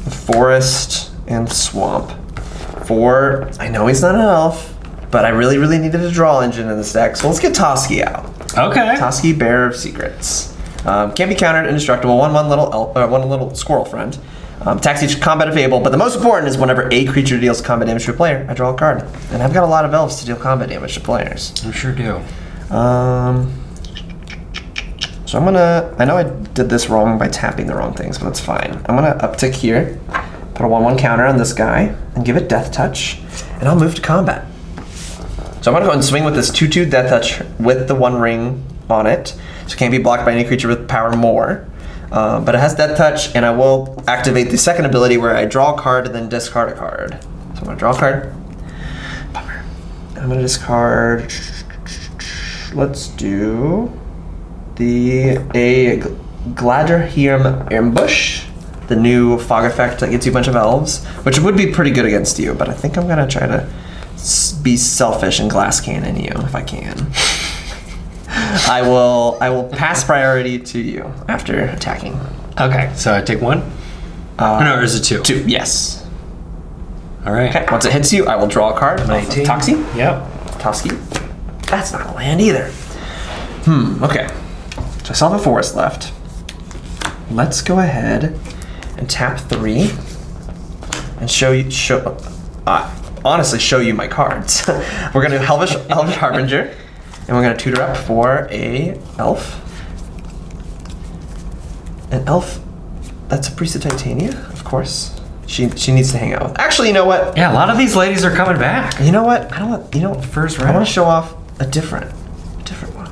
the forest and swamp. 4. I know he's not an elf, but I really, really needed a draw engine in this deck. So let's get Toski out. Okay. Toski, Bearer of Secrets. Can't be countered, indestructible. 1/1 one little squirrel friend. Attacks each combat if able, but the most important is whenever a creature deals combat damage to a player, I draw a card. And I've got a lot of elves to deal combat damage to players. You sure do. So I'm gonna, I know I did this wrong by tapping the wrong things, but that's fine. I'm gonna uptick here, put a 1/1 counter on this guy, and give it Death Touch, and I'll move to combat. So I'm gonna go and swing with this 2/2 Death Touch with the 1 ring on it. So it can't be blocked by any creature with power more. But it has Death Touch, and I will activate the second ability where I draw a card and then discard a card. So I'm gonna draw a card. Bummer. I'm gonna discard. Let's do a Gladderheim Ambush. the new fog effect that gets you a bunch of elves, which would be pretty good against you, but I think I'm gonna try to be selfish and glass cannon you if I can. I will pass priority to you after attacking. Okay, so I take 1? No, or is it 2? 2, yes. All right. Okay, once it hits you, I will draw a card. 19. Toxie? Yep. Toski. That's not a land either. Okay. So I still have a forest left. Let's go ahead and tap 3 and honestly show you my cards. We're gonna do Elvish Harbinger, and we're gonna tutor up for a elf. An elf. That's a priest of Titania, of course. She needs to hang out with. Actually, you know what? Yeah, a lot of these ladies are coming back. You know what? I don't want. You know, First I round. want to show off a different one.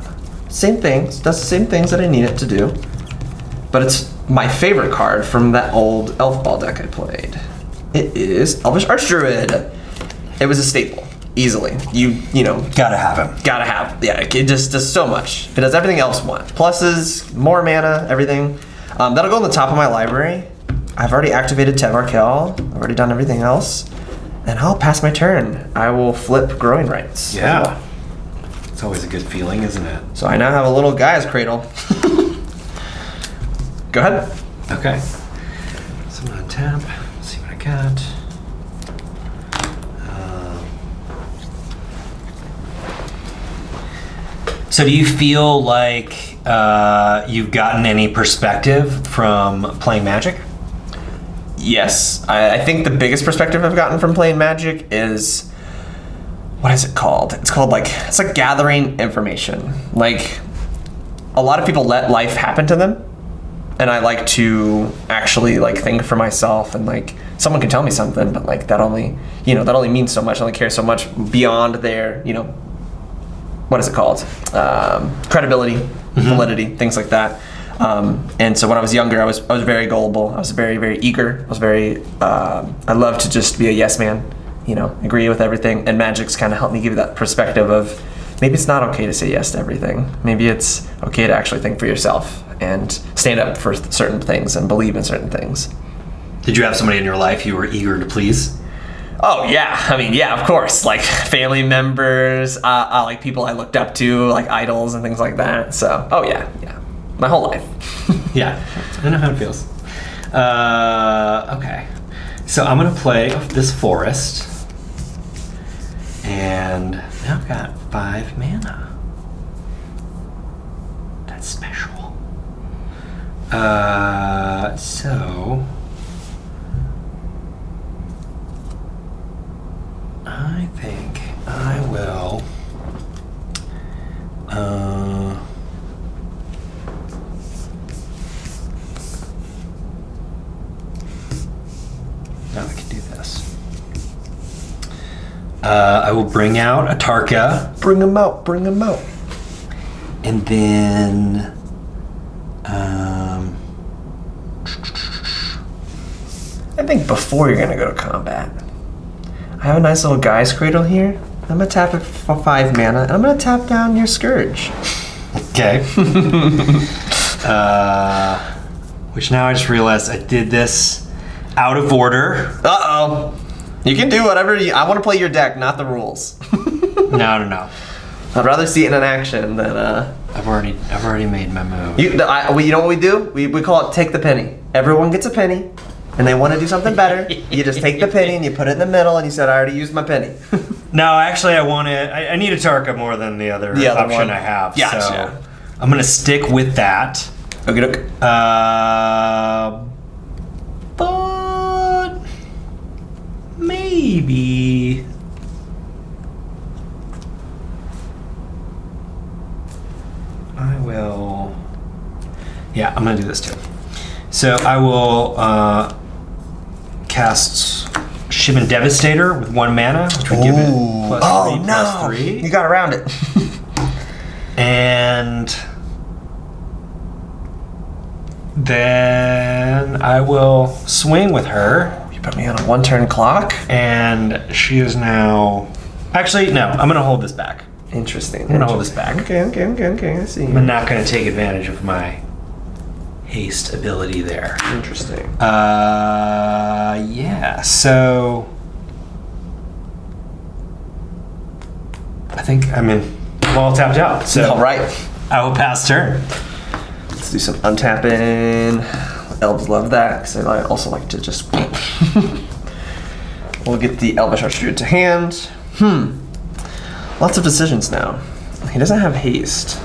Same things. Does the same things that I need it to do. But it's my favorite card from that old Elf Ball deck I played. It is Elvish Archdruid. It was a staple, easily. You know, Gotta have him. gotta have. Yeah, it just does so much. It does everything else want. Pluses, more mana, everything. That'll go on the top of my library. I've already activated Ted Markel. I've already done everything else. And I'll pass my turn. I will flip Growing Rights. Yeah. It's always a good feeling, isn't it? So I now have a little guy's cradle. Go ahead. Okay. So I'm gonna tap, see what I got. So do you feel like you've gotten any perspective from playing Magic? Yes. I think the biggest perspective I've gotten from playing Magic is, what is it called? It's like gathering information. Like, a lot of people let life happen to them. And I like to actually think for myself, and someone can tell me something, but that only means so much. I only care so much beyond their, what is it called? Credibility, validity, things like that. And so when I was younger, I was very gullible. I was very, very eager. I love to just be a yes man, agree with everything. And Magic's kind of helped me give you that perspective of maybe it's not okay to say yes to everything. Maybe it's okay to actually think for yourself and stand up for certain things and believe in certain things. Did you have somebody in your life you were eager to please? Oh yeah, I mean, yeah, of course. Family members, people I looked up to, idols and things like that. So, oh yeah, my whole life. Yeah, I know how it feels. Okay, so I'm gonna play this forest, and now I've got 5 mana. That's special. So I think I will. Now I can do this. I will bring out a Tarka. Bring them out, bring them out. And then I think before you're gonna go to combat, I have a nice little guy's cradle here. I'm gonna tap it for 5 mana, and I'm gonna tap down your Scourge. okay. Which now I just realized I did this out of order. Uh-oh. You can do whatever I want to play your deck, not the rules. No. I'd rather see it in action than I've already made my move. You know what we do? We call it take the penny. Everyone gets a penny, and they want to do something better. You just take the penny and you put it in the middle, and you said, I already used my penny. No, actually, I need a Tarka more than the other option one. I have. Gotcha. So I'm gonna stick with that. Okay. But maybe I will. Yeah, I'm gonna do this too. So I will cast Shivan Devastator with 1 mana, which would give it +3/+3. You got around it. And then I will swing with her. You put me on a 1-turn clock? And she is now. Actually, no, I'm going to hold this back. Interesting. I'm going to hold this back. Okay, I see. I'm not going to take advantage of my haste ability there. Interesting. Yeah, so I'm all tapped out. So All right. I will pass turn. Let's do some untapping. Elves love that because I also like to just. We'll get the Elvish Archdruid to hand. Lots of decisions now. He doesn't have haste,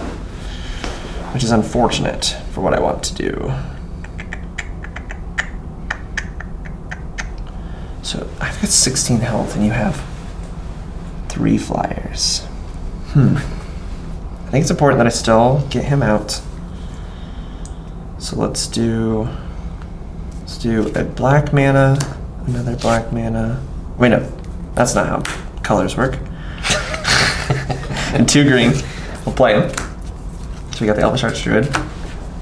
which is unfortunate for what I want to do. So I've got 16 health and you have 3 flyers. I think it's important that I still get him out. So let's do a black mana, another black mana. Wait, no, that's not how colors work. And 2 green. We'll play them. So we got the Elvish Archdruid.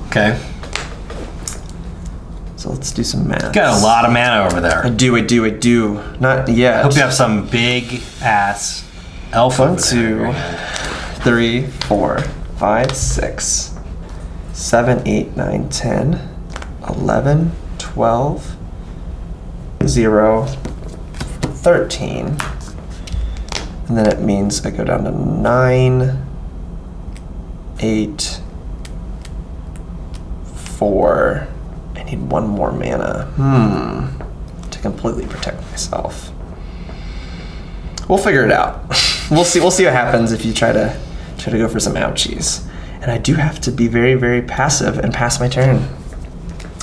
Okay. So let's do some math. Got a lot of mana over there. I do. Not yet. Hope you have some big ass elf. 1, over 2, there. 3, 4, 5, 6, 7, 8, 9, 10, 11, 12, 0, 13. And then it means I go down to 9, 8, 4. I need 1 more mana. To completely protect myself. We'll figure it out. We'll see what happens if you try to go for some ouchies. And I do have to be very, very passive and pass my turn.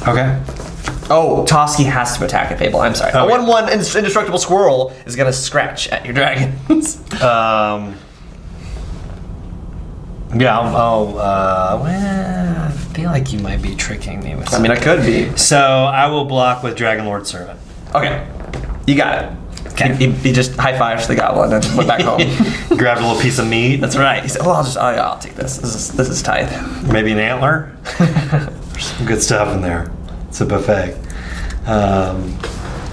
Okay. Oh, Toski has to attack a Fable. I'm sorry. Oh, A 1/1 indestructible squirrel is gonna scratch at your dragons. Yeah, well, I feel like you might be tricking me with I mean, I could be. So I will block with Dragon Lord Servant. Okay, you got it. Okay. He just high fives the goblin and went back home. Grabbed a little piece of meat. That's right. He said, "Well, I'll take this. This is tithe." Maybe an antler. There's some good stuff in there. It's a buffet.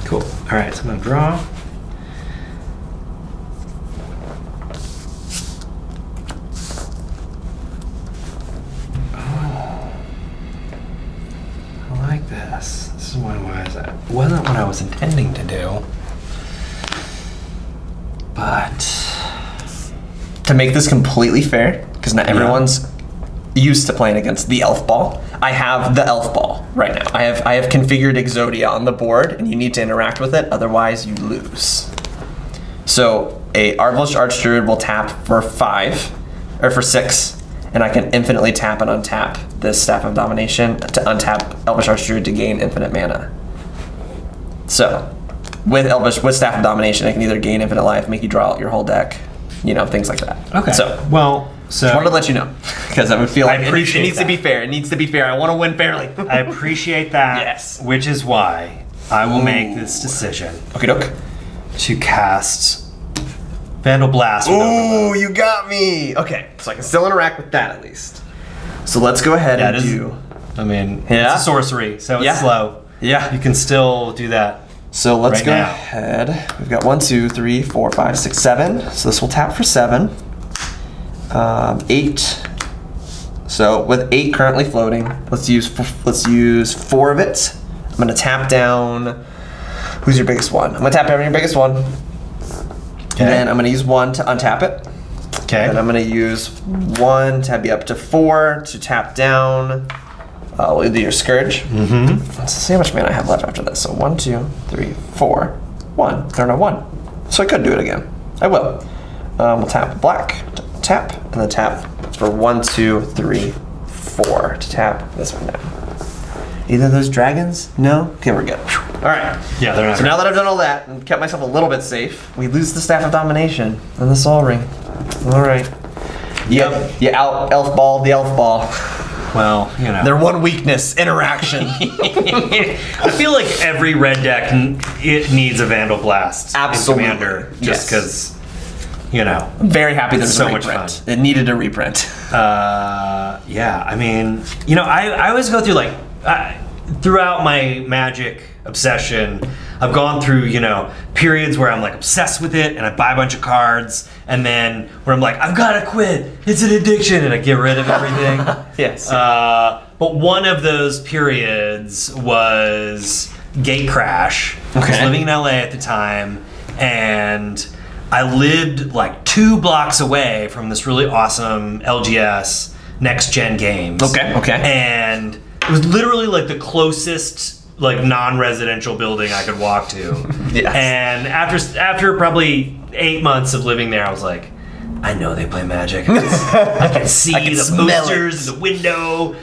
Cool. All right, so I'm gonna draw. I like this. This is what wasn't what I was intending to do. But To make this completely fair, because not everyone's used to playing against the elf ball, I have the elf ball right now. I have configured Exodia on the board, and you need to interact with it, otherwise you lose. So a Elvish Archdruid will tap for 5, or for 6, and I can infinitely tap and untap this Staff of Domination to untap Elvish Archdruid to gain infinite mana. So with Staff of Domination, I can either gain infinite life, make you draw out your whole deck, things like that. okay. So So I wanted to let you know, because I would feel like it appreciate needs to be that. fair. It needs to be fair. I want to win fairly. I appreciate that. Yes. Which is why I will make this decision Okay, doke. to cast Vandal Blast. with Ooh, Overload. you got me. Okay, so I can still interact with that at least. So let's go ahead and do. I mean, Yeah? it's a sorcery, so it's Yeah. slow. Yeah. You can still do that. So let's Right go now. ahead. We've got 1, 2, 3, 4, 5, 6, 7. So this will tap for 7. 8. So with 8 currently floating, let's use 4 of it. I'm gonna tap down. Who's your biggest one? I'm gonna tap down your biggest one. Okay. And then I'm gonna use 1 to untap it. Okay. And I'm gonna use 1 to be up to 4 to tap down. We'll do your Scourge. Mm-hmm. Let's see how much mana I have left after this. So 1, 2, 3, 4, 1. No, 1. So I could do it again. I will. We'll tap black, tap, and then tap for 1, 2, 3, 4 to tap this one down. Either of those dragons? No? Okay, we're good. All right. Yeah, they're not. So now that I've done all that and kept myself a little bit safe, we lose the Staff of Domination and the Soul Ring. All right. Yep. Elf ball, the elf ball. Well, Their one weakness, interaction. I feel like every red deck it needs a Vandal Blast. in Absolutely. Commander, just Yes. because, I'm very happy there's so a much reprint. fun. It needed a reprint. Yeah, I mean, I always go through throughout my Magic obsession, I've gone through, periods where I'm like obsessed with it and I buy a bunch of cards, and then where I'm like, I've got to quit. It's an addiction, and I get rid of everything. Yes. But one of those periods was Gate Crash. I was living in LA at the time, and I lived like 2 blocks away from this really awesome LGS next gen games. Okay. And it was literally like the closest like non-residential building I could walk to. Yes. And after probably 8 months of living there, I was like, I know they play Magic. I can see the posters in the window.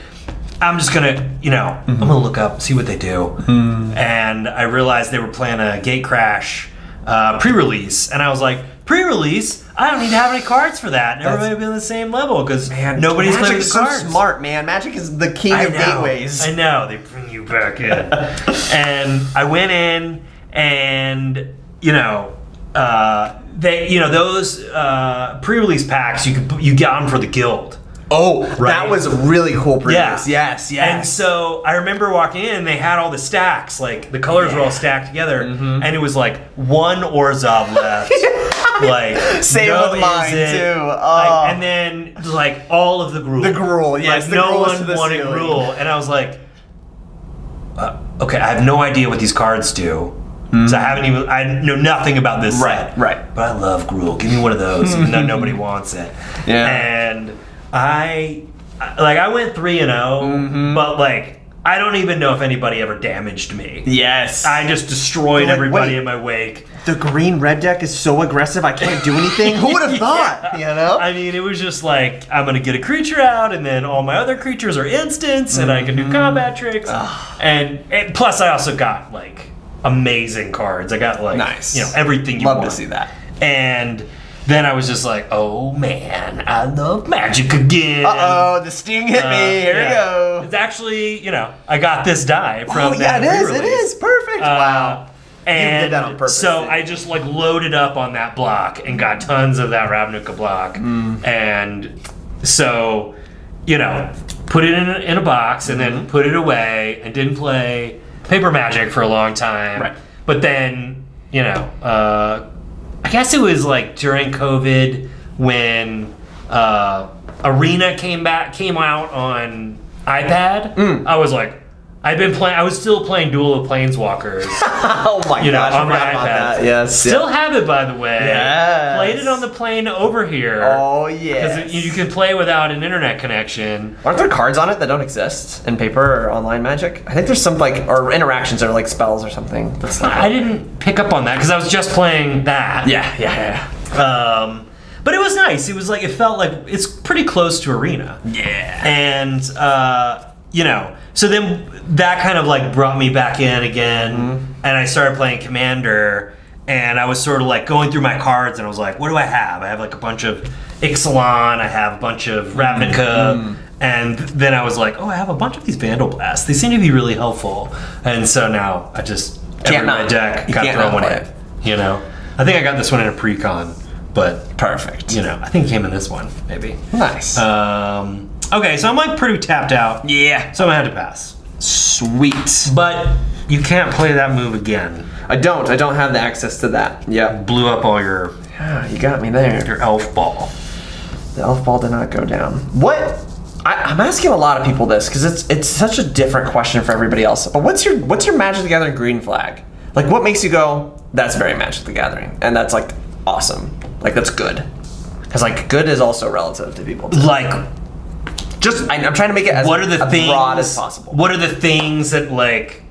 I'm just gonna, I'm gonna look up, see what they do. And I realized they were playing a Gate Crash pre-release, and I was like, pre-release? I don't need to have any cards for that. And everybody will be on the same level because nobody's Magic playing the is cards. so smart, man. Magic is the king of gateways. I know, they bring you back in. And I went in, and those pre-release packs you got them for the guild. Oh, Right. that was really cool previous. Yeah. Yes. And so I remember walking in, they had all the stacks, like the colors were all stacked together, and it was like 1 Orzhov left. Like Same no with mine Izzet, too. like, and then like all of the Gruul. The Gruul, yes. Like, The no Gruul was one to the wanted ceiling. Gruul, and I was like, okay, I have no idea what these cards do. So I know nothing about this set. Right. But I love Gruul. Give me one of those, even though nobody wants it. Yeah. And I went 3-0, but like I don't even know if anybody ever damaged me. Yes. I just destroyed You're like, everybody wait. in my wake. The green-red deck is so aggressive, I can't do anything. Who would have thought? I mean, it was just like, I'm going to get a creature out, and then all my other creatures are instants, and I can do combat tricks. And plus, I also got like amazing cards. I got like, Nice. everything you Love want. to see that. And then I was just like, oh man, I love Magic again. Uh-oh, the sting hit me. Here we go. It's actually, I got this die from Oh, yeah, that it is. re-release. It is. Perfect. Wow. And did that on purpose, so didn't I just like loaded up on that block and got tons of that Ravnica block. And so, put it in a box and then put it away and didn't play Paper Magic for a long time. Right. But then, I guess it was like during COVID when Arena came out on iPad. I was like, I was still playing Duel of Planeswalkers. Oh my gosh, on my I forgot about iPad. that. Yes. Still have it, by the way. Yes. Played it on the plane over here. Oh, yes. Because you can play without an internet connection. Aren't there cards on it that don't exist in paper or online Magic? I think there's some or interactions or like spells or something. That's not I didn't pick up on that because I was just playing that. Yeah. But it was nice. It was like, it felt like it's pretty close to Arena. Yeah. And, so then that kind of like brought me back in again, and I started playing Commander, and I was sort of like going through my cards, and I was like, what do I have? I have like a bunch of Ixalan, I have a bunch of Ravnica, and then I was like, oh, I have a bunch of these Vandal Blasts. They seem to be really helpful. And so now I just, every my deck, got to throw one in. I think I got this one in a pre-con, but Perfect. I think it came in this one, maybe. Nice. Okay, so I'm like pretty tapped out. Yeah. So I'm gonna have to pass. Sweet. But you can't play that move again. I don't have the access to that. Yeah. Blew up all your You got me there. elf ball. The elf ball did not go down. What? I'm asking a lot of people this because it's such a different question for everybody else. But what's your Magic the Gathering green flag? Like, what makes you go, that's very Magic the Gathering, and that's like awesome. Like, that's good. Because like good is also relative to people. Like, I'm trying to make it as what are the things broad as possible. What are the things that like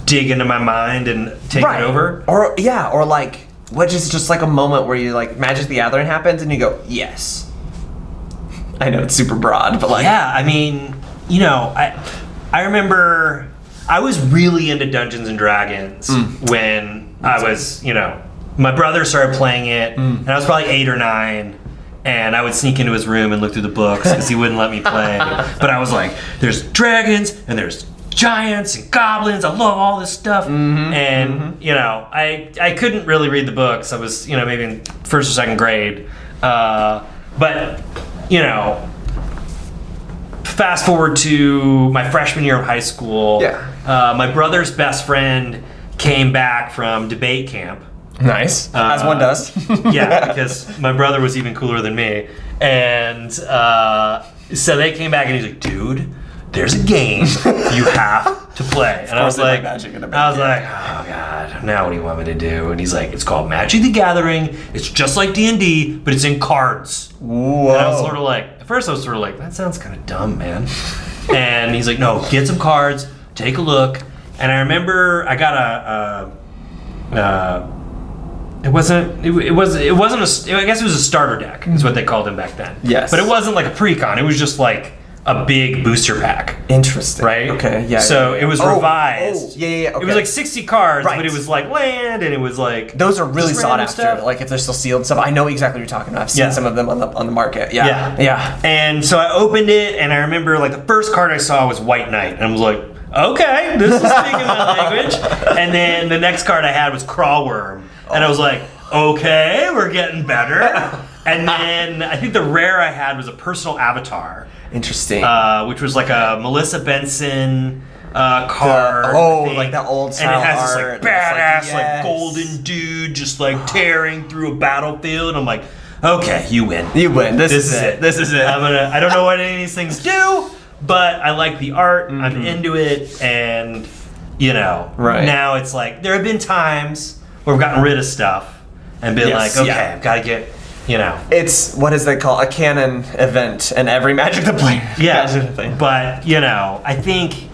dig into my mind and take it over? Or like what is just like a moment where you like Magic the Gathering happens and you go, yes. I know it's super broad, but like I mean, I remember I was really into Dungeons and Dragons when I was, my brother started playing it, and I was probably 8 or 9. And I would sneak into his room and look through the books because he wouldn't let me play. But I was like, there's dragons and there's giants and goblins. I love all this stuff. And, I couldn't really read the books. I was, maybe in first or second grade. But, fast forward to my freshman year of high school. Yeah. My brother's best friend came back from debate camp. Nice. As one does. Yeah, because my brother was even cooler than me. And so they came back and he's like, dude, there's a game you have to play. And I was like, oh God, now what do you want me to do? And he's like, it's called Magic the Gathering. It's just like D&D, but it's in cards. Whoa. And I was sort of like, at first I was sort of like, that sounds kind of dumb, man. And he's like, no, get some cards, take a look. And I remember I got it wasn't I guess it was a starter deck is what they called him back then. Yes. But it wasn't like a pre-con. It was just like a big booster pack. Interesting. Right? Okay, yeah. So yeah. it was revised. Yeah, okay. It was like 60 cards, Right. but it was like land and it was like Those are really just sought random after. stuff. Like if they're still sealed and stuff. I know exactly what you're talking about. I've seen some of them on the market. Yeah. And so I opened it and I remember like the first card I saw was White Knight and I was like, okay, this is speaking my language. And then the next card I had was Crawworm. And I was like, okay, we're getting better. And then I think the rare I had was a personal avatar. Interesting. Which was like a Melissa Benson card. thing. Like that old style and it has art. this like badass, It's like golden dude just like tearing through a battlefield. I'm like, okay, you win. You win. This is it. This is it. I don't know what any of these things do, but I like the art. I'm into it, and Right. now it's like there have been times where we've gotten rid of stuff and been Yes, like, okay, yeah. I've got to get, It's what is they call a canon event in every Magic the Player. yeah. thing. But I think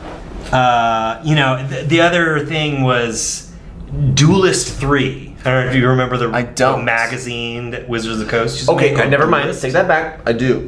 the other thing was Duelist 3. I don't know if you remember I don't. the magazine that Wizards of the Coast used to Okay, make called never mind. Duelist. Take that back. I do.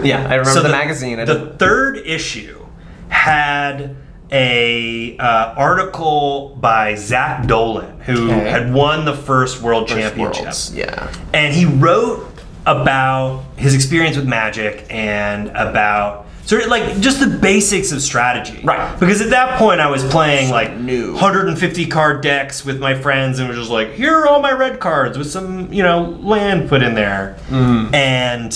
Yeah, I remember So the magazine. The third issue had a article by Zach Dolan, who had won the first World Championship. Worlds, yeah. And he wrote about his experience with Magic and about sort of like just the basics of strategy. Right. Because at that point I was playing like new. 150 card decks with my friends and was just like, here are all my red cards with some, land put in there. And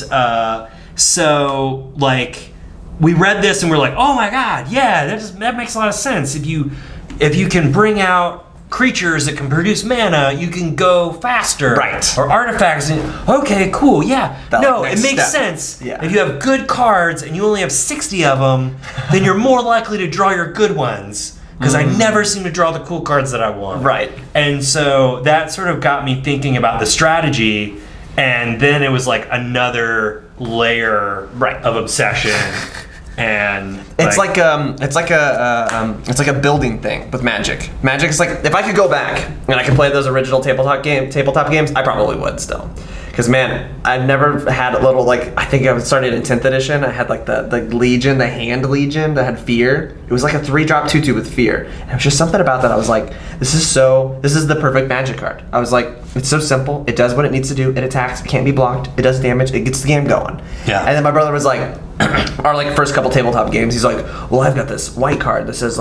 so like we read this and we're like, oh my God, yeah, that makes a lot of sense. If you can bring out creatures that can produce mana, you can go faster. Right. Or artifacts. Okay, cool, yeah. That, no, like, it next makes step. sense. Yeah. If you have good cards and you only have 60 of them, then you're more likely to draw your good ones. Because I never seem to draw the cool cards that I want. Right. And so that sort of got me thinking about the strategy, and then it was like another layer of obsession. And It's like a building thing with Magic. Magic is like, if I could go back and I could play those original tabletop games, I probably would still. Because man, I've never had a little I think I started in 10th edition. I had like the Legion, the Hand Legion that had Fear. It was like a 3-drop 2/2 with Fear. And it was just something about that. I was like, this is the perfect Magic card. I was like, it's so simple. It does what it needs to do. It attacks. It can't be blocked. It does damage. It gets the game going. Yeah. And then my brother was like, our first couple tabletop games, he's like, well, I've got this white card that says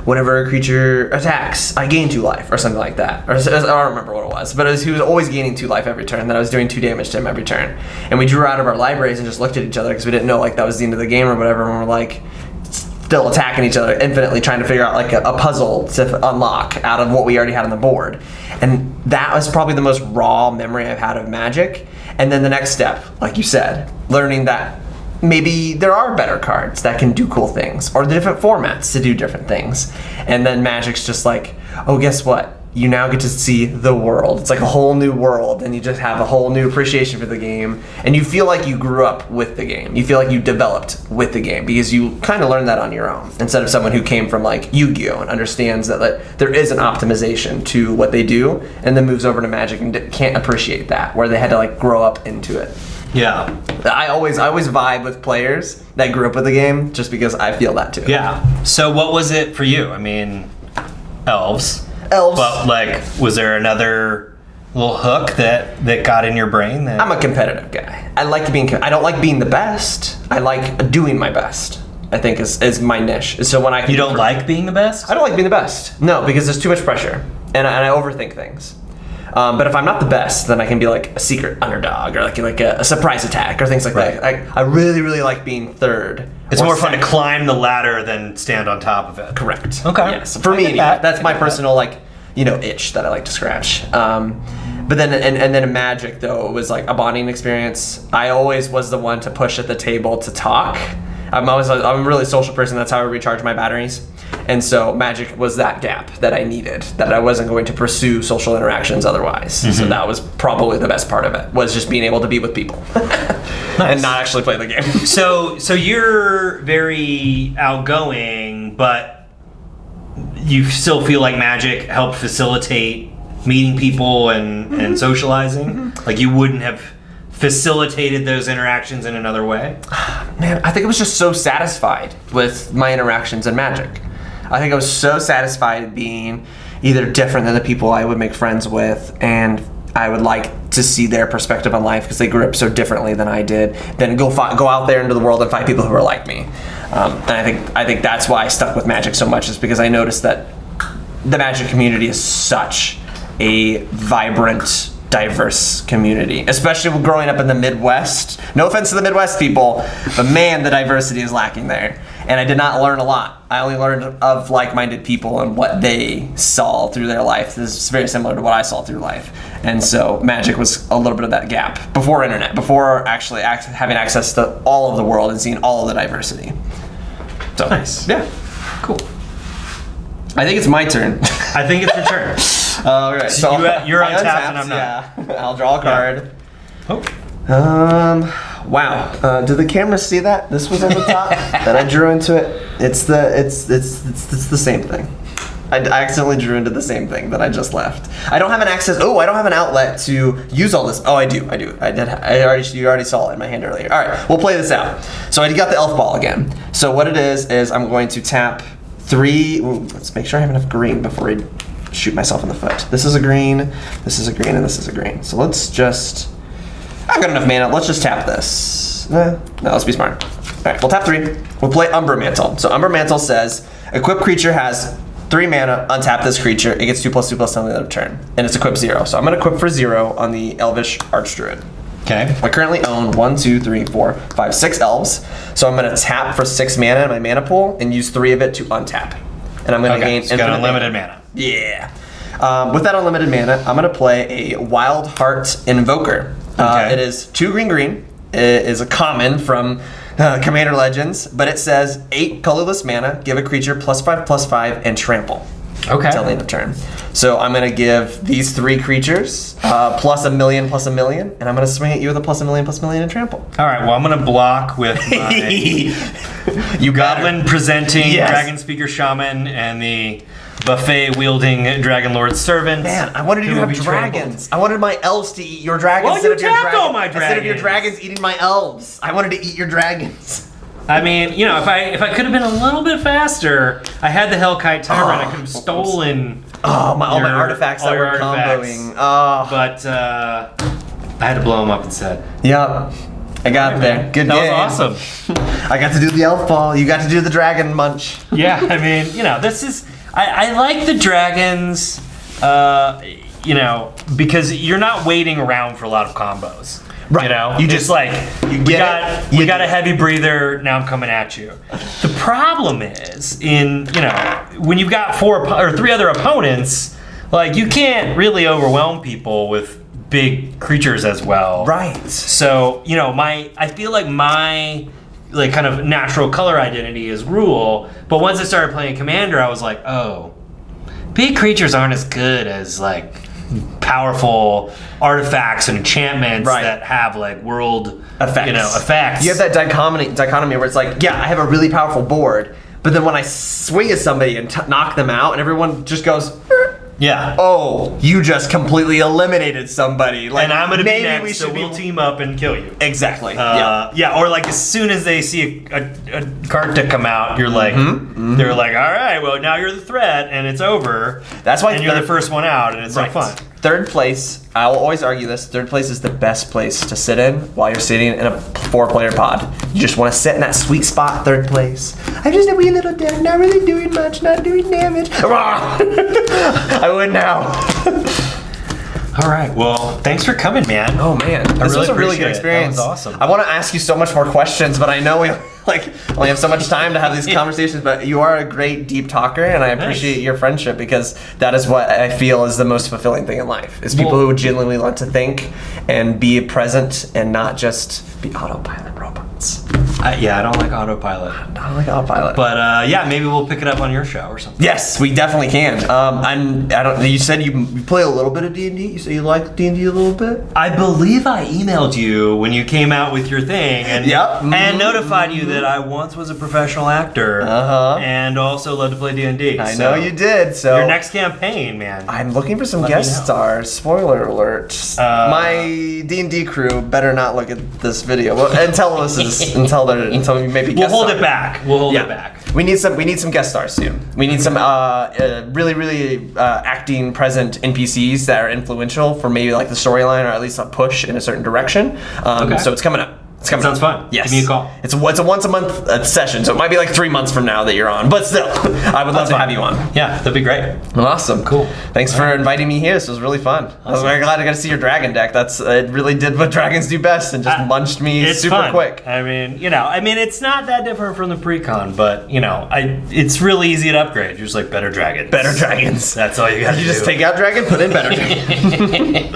whenever a creature attacks, I gain 2 life or something like that. Or I don't remember what it was, but he was always gaining 2 life every turn. That I was doing 2 damage to him every turn. And we drew out of our libraries and just looked at each other because we didn't know that was the end of the game or whatever. And we're like still attacking each other infinitely, trying to figure out a puzzle to unlock out of what we already had on the board. And that was probably the most raw memory I've had of Magic. And then the next step, like you said, learning that maybe there are better cards that can do cool things, or the different formats to do different things. And then Magic's just like, oh, guess what? You now get to see the world. It's like a whole new world, and you just have a whole new appreciation for the game. And you feel like you grew up with the game. You feel like you developed with the game because you kind of learned that on your own instead of someone who came from Yu-Gi-Oh! And understands that there is an optimization to what they do, and then moves over to Magic and can't appreciate that, where they had to grow up into it. Yeah. I always vibe with players that grew up with the game just because I feel that too. Yeah. So what was it for you? I mean, elves. But was there another little hook that got in your brain? I'm a competitive guy. I don't like being the best. I like doing my best. I think is my niche. So when you don't like being the best? I don't like being the best. No, because there's too much pressure, and I overthink things. But if I'm not the best, then I can be a secret underdog or like a surprise attack or things like that. I really, really like being third. It's more fun to climb the ladder than stand on top of it. Correct. Okay. Yes. For me, that's my personal itch that I like to scratch. But then, and then in Magic, though, it was like a bonding experience. I always was the one to push at the table to talk. I'm a really social person. That's how I recharge my batteries. And so Magic was that gap that I needed, that I wasn't going to pursue social interactions otherwise. So that was probably the best part of it, was just being able to be with people and not actually play the game. So you're very outgoing, but you still feel like Magic helped facilitate meeting people and socializing? Like you wouldn't have facilitated those interactions in another way? Man, I think I was just so satisfied with my interactions in Magic. I think I was so satisfied being either different than the people I would make friends with, and I would like to see their perspective on life because they grew up so differently than I did, then go out there into the world and find people who are like me. And I think that's why I stuck with Magic so much, is because I noticed that the Magic community is such a vibrant, diverse community, especially growing up in the Midwest. No offense to the Midwest people, but man, the diversity is lacking there. And I did not learn a lot. I only learned of like-minded people and what they saw through their life. This is very similar to what I saw through life. And so Magic was a little bit of that gap before internet, before actually having access to all of the world and seeing all of the diversity. So, nice. Yeah. Cool. I think it's my turn. I think it's your turn. All right. So you're I untapped and I'm not. Yeah. I'll draw a card. Oh. Wow. Did the camera see that? This was on the top that I drew into it. It's the same thing. I accidentally drew into the same thing that I just left. I don't have an access. Oh, I don't have an outlet to use all this. Oh, I do. You already saw it in my hand earlier. All right, we'll play this out. So I got the elf ball again. So what it is I'm going to tap 3. Ooh, let's make sure I have enough green before I shoot myself in the foot. This is a green, this is a green, and this is a green. So let's just, I've got enough mana. Let's just tap this. No, let's be smart. All right, we'll tap 3. We'll play Umber Mantle. So Umber Mantle says, equipped creature has 3 mana, untap this creature. It gets 2/2/2/2 on the end of turn. And it's equipped 0. So I'm going to equip for 0 on the Elvish Archdruid. Okay. I currently own 1, 2, 3, 4, 5, 6 elves. So I'm going to tap for 6 mana in my mana pool and use 3 of it to untap. And I'm going to gain so you got unlimited mana. Yeah. With that unlimited mana, I'm going to play a Wild Heart Invoker. Okay. It is 2 green. It is a common from Commander Legends, but it says 8 colorless mana, give a creature +5/+5, and trample. Okay. Until the end of turn. So I'm going to give these 3 creatures +1,000,000/1,000,000, and I'm going to swing at you with a +1,000,000/1,000,000 and trample. All right. Well, I'm going to block with my You Goblin presenting Yes. Dragon Speaker Shaman and the buffet wielding Dragon Lord Servant. Man, I wanted you to have dragons. I wanted my elves to eat your dragons. Well, instead you of your tapped dragons. all my Instead of your dragons. dragons eating my elves. I wanted to eat your dragons. I mean, if I could have been a little bit faster, I had the Hellkite Tyrant. I could have stolen. All my your- artifacts all that your were artifacts. comboing. Oh. But I had to blow them up instead. Yep. I got there. Good That game. was awesome. I got to do the elf ball. You got to do the dragon munch. Yeah, I mean, this is. I like the dragons, because you're not waiting around for a lot of combos. Right. You It's- just like, you we get got it, we you got do a it. heavy breather, now I'm coming at you. The problem is, when you've got 3 other opponents, like, you can't really overwhelm people with big creatures as well. Right. So, I feel like my kind of natural color identity is Rule, but once I started playing Commander, I was like, oh, big creatures aren't as good as powerful artifacts and enchantments Right. that have world Effects. effects. You have that dichotomy where it's like, yeah, I have a really powerful board, but then when I swing at somebody and knock them out, and everyone just goes, Yeah. oh, you just completely eliminated somebody. Like, And I'm gonna be maybe next, we so should we'll be team up and kill you. exactly. Yeah, or as soon as they see a card to come out, you're like, they're like, all right, well, now you're the threat, and it's over. That's why and you're the first one out, and it's Right. so fun. Third place, I will always argue this, third place is the best place to sit in while you're sitting in a 4-player pod. You just want to sit in that sweet spot, third place. I'm just a wee little dead, not really doing much, not doing damage. I win now. All right. Well, thanks for coming, man. Oh man, this really was a really appreciate good it. experience. That was awesome. I want to ask you so much more questions, but I know we only have so much time to have these conversations. But you are a great deep talker, and I appreciate your friendship because that is what I feel is the most fulfilling thing in life: is people who genuinely want to think and be present and not just be autopilot robots. Yeah, I don't like autopilot. I don't like autopilot. But yeah, maybe we'll pick it up on your show or something. Yes, we definitely can. I don't. You said you play a little bit of D&D. You say you like D&D a little bit. I believe I emailed you when you came out with your thing, and and notified you that I once was a professional actor, and also loved to play D&D. I know you did. So your next campaign, man. I'm looking for some Let guest me know. stars. Spoiler alert. My D&D crew better not look at this video until we maybe. We'll hold it back. We'll hold it back. We need some guest stars soon. We need some really acting present NPCs that are influential for maybe like the storyline or at least a push in a certain direction. So it's coming up. It's coming. Sounds fun. Yes. Give me a call. It's a once a month session, so it might be like 3 months from now that you're on. But still, I would love to have you on. Yeah, that'd be great. Awesome. Cool. Thanks for inviting me here. This was really fun. I was very glad I got to see your dragon deck. It really did what dragons do best and just munched me It's super fun. quick. I mean, it's not that different from the pre-con, but it's really easy to upgrade. You're just like better dragons. Better dragons. That's all you got to do. You just take out dragon, put in better dragon.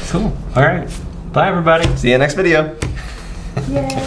Cool. All right. Bye, everybody. See you next video. Yay.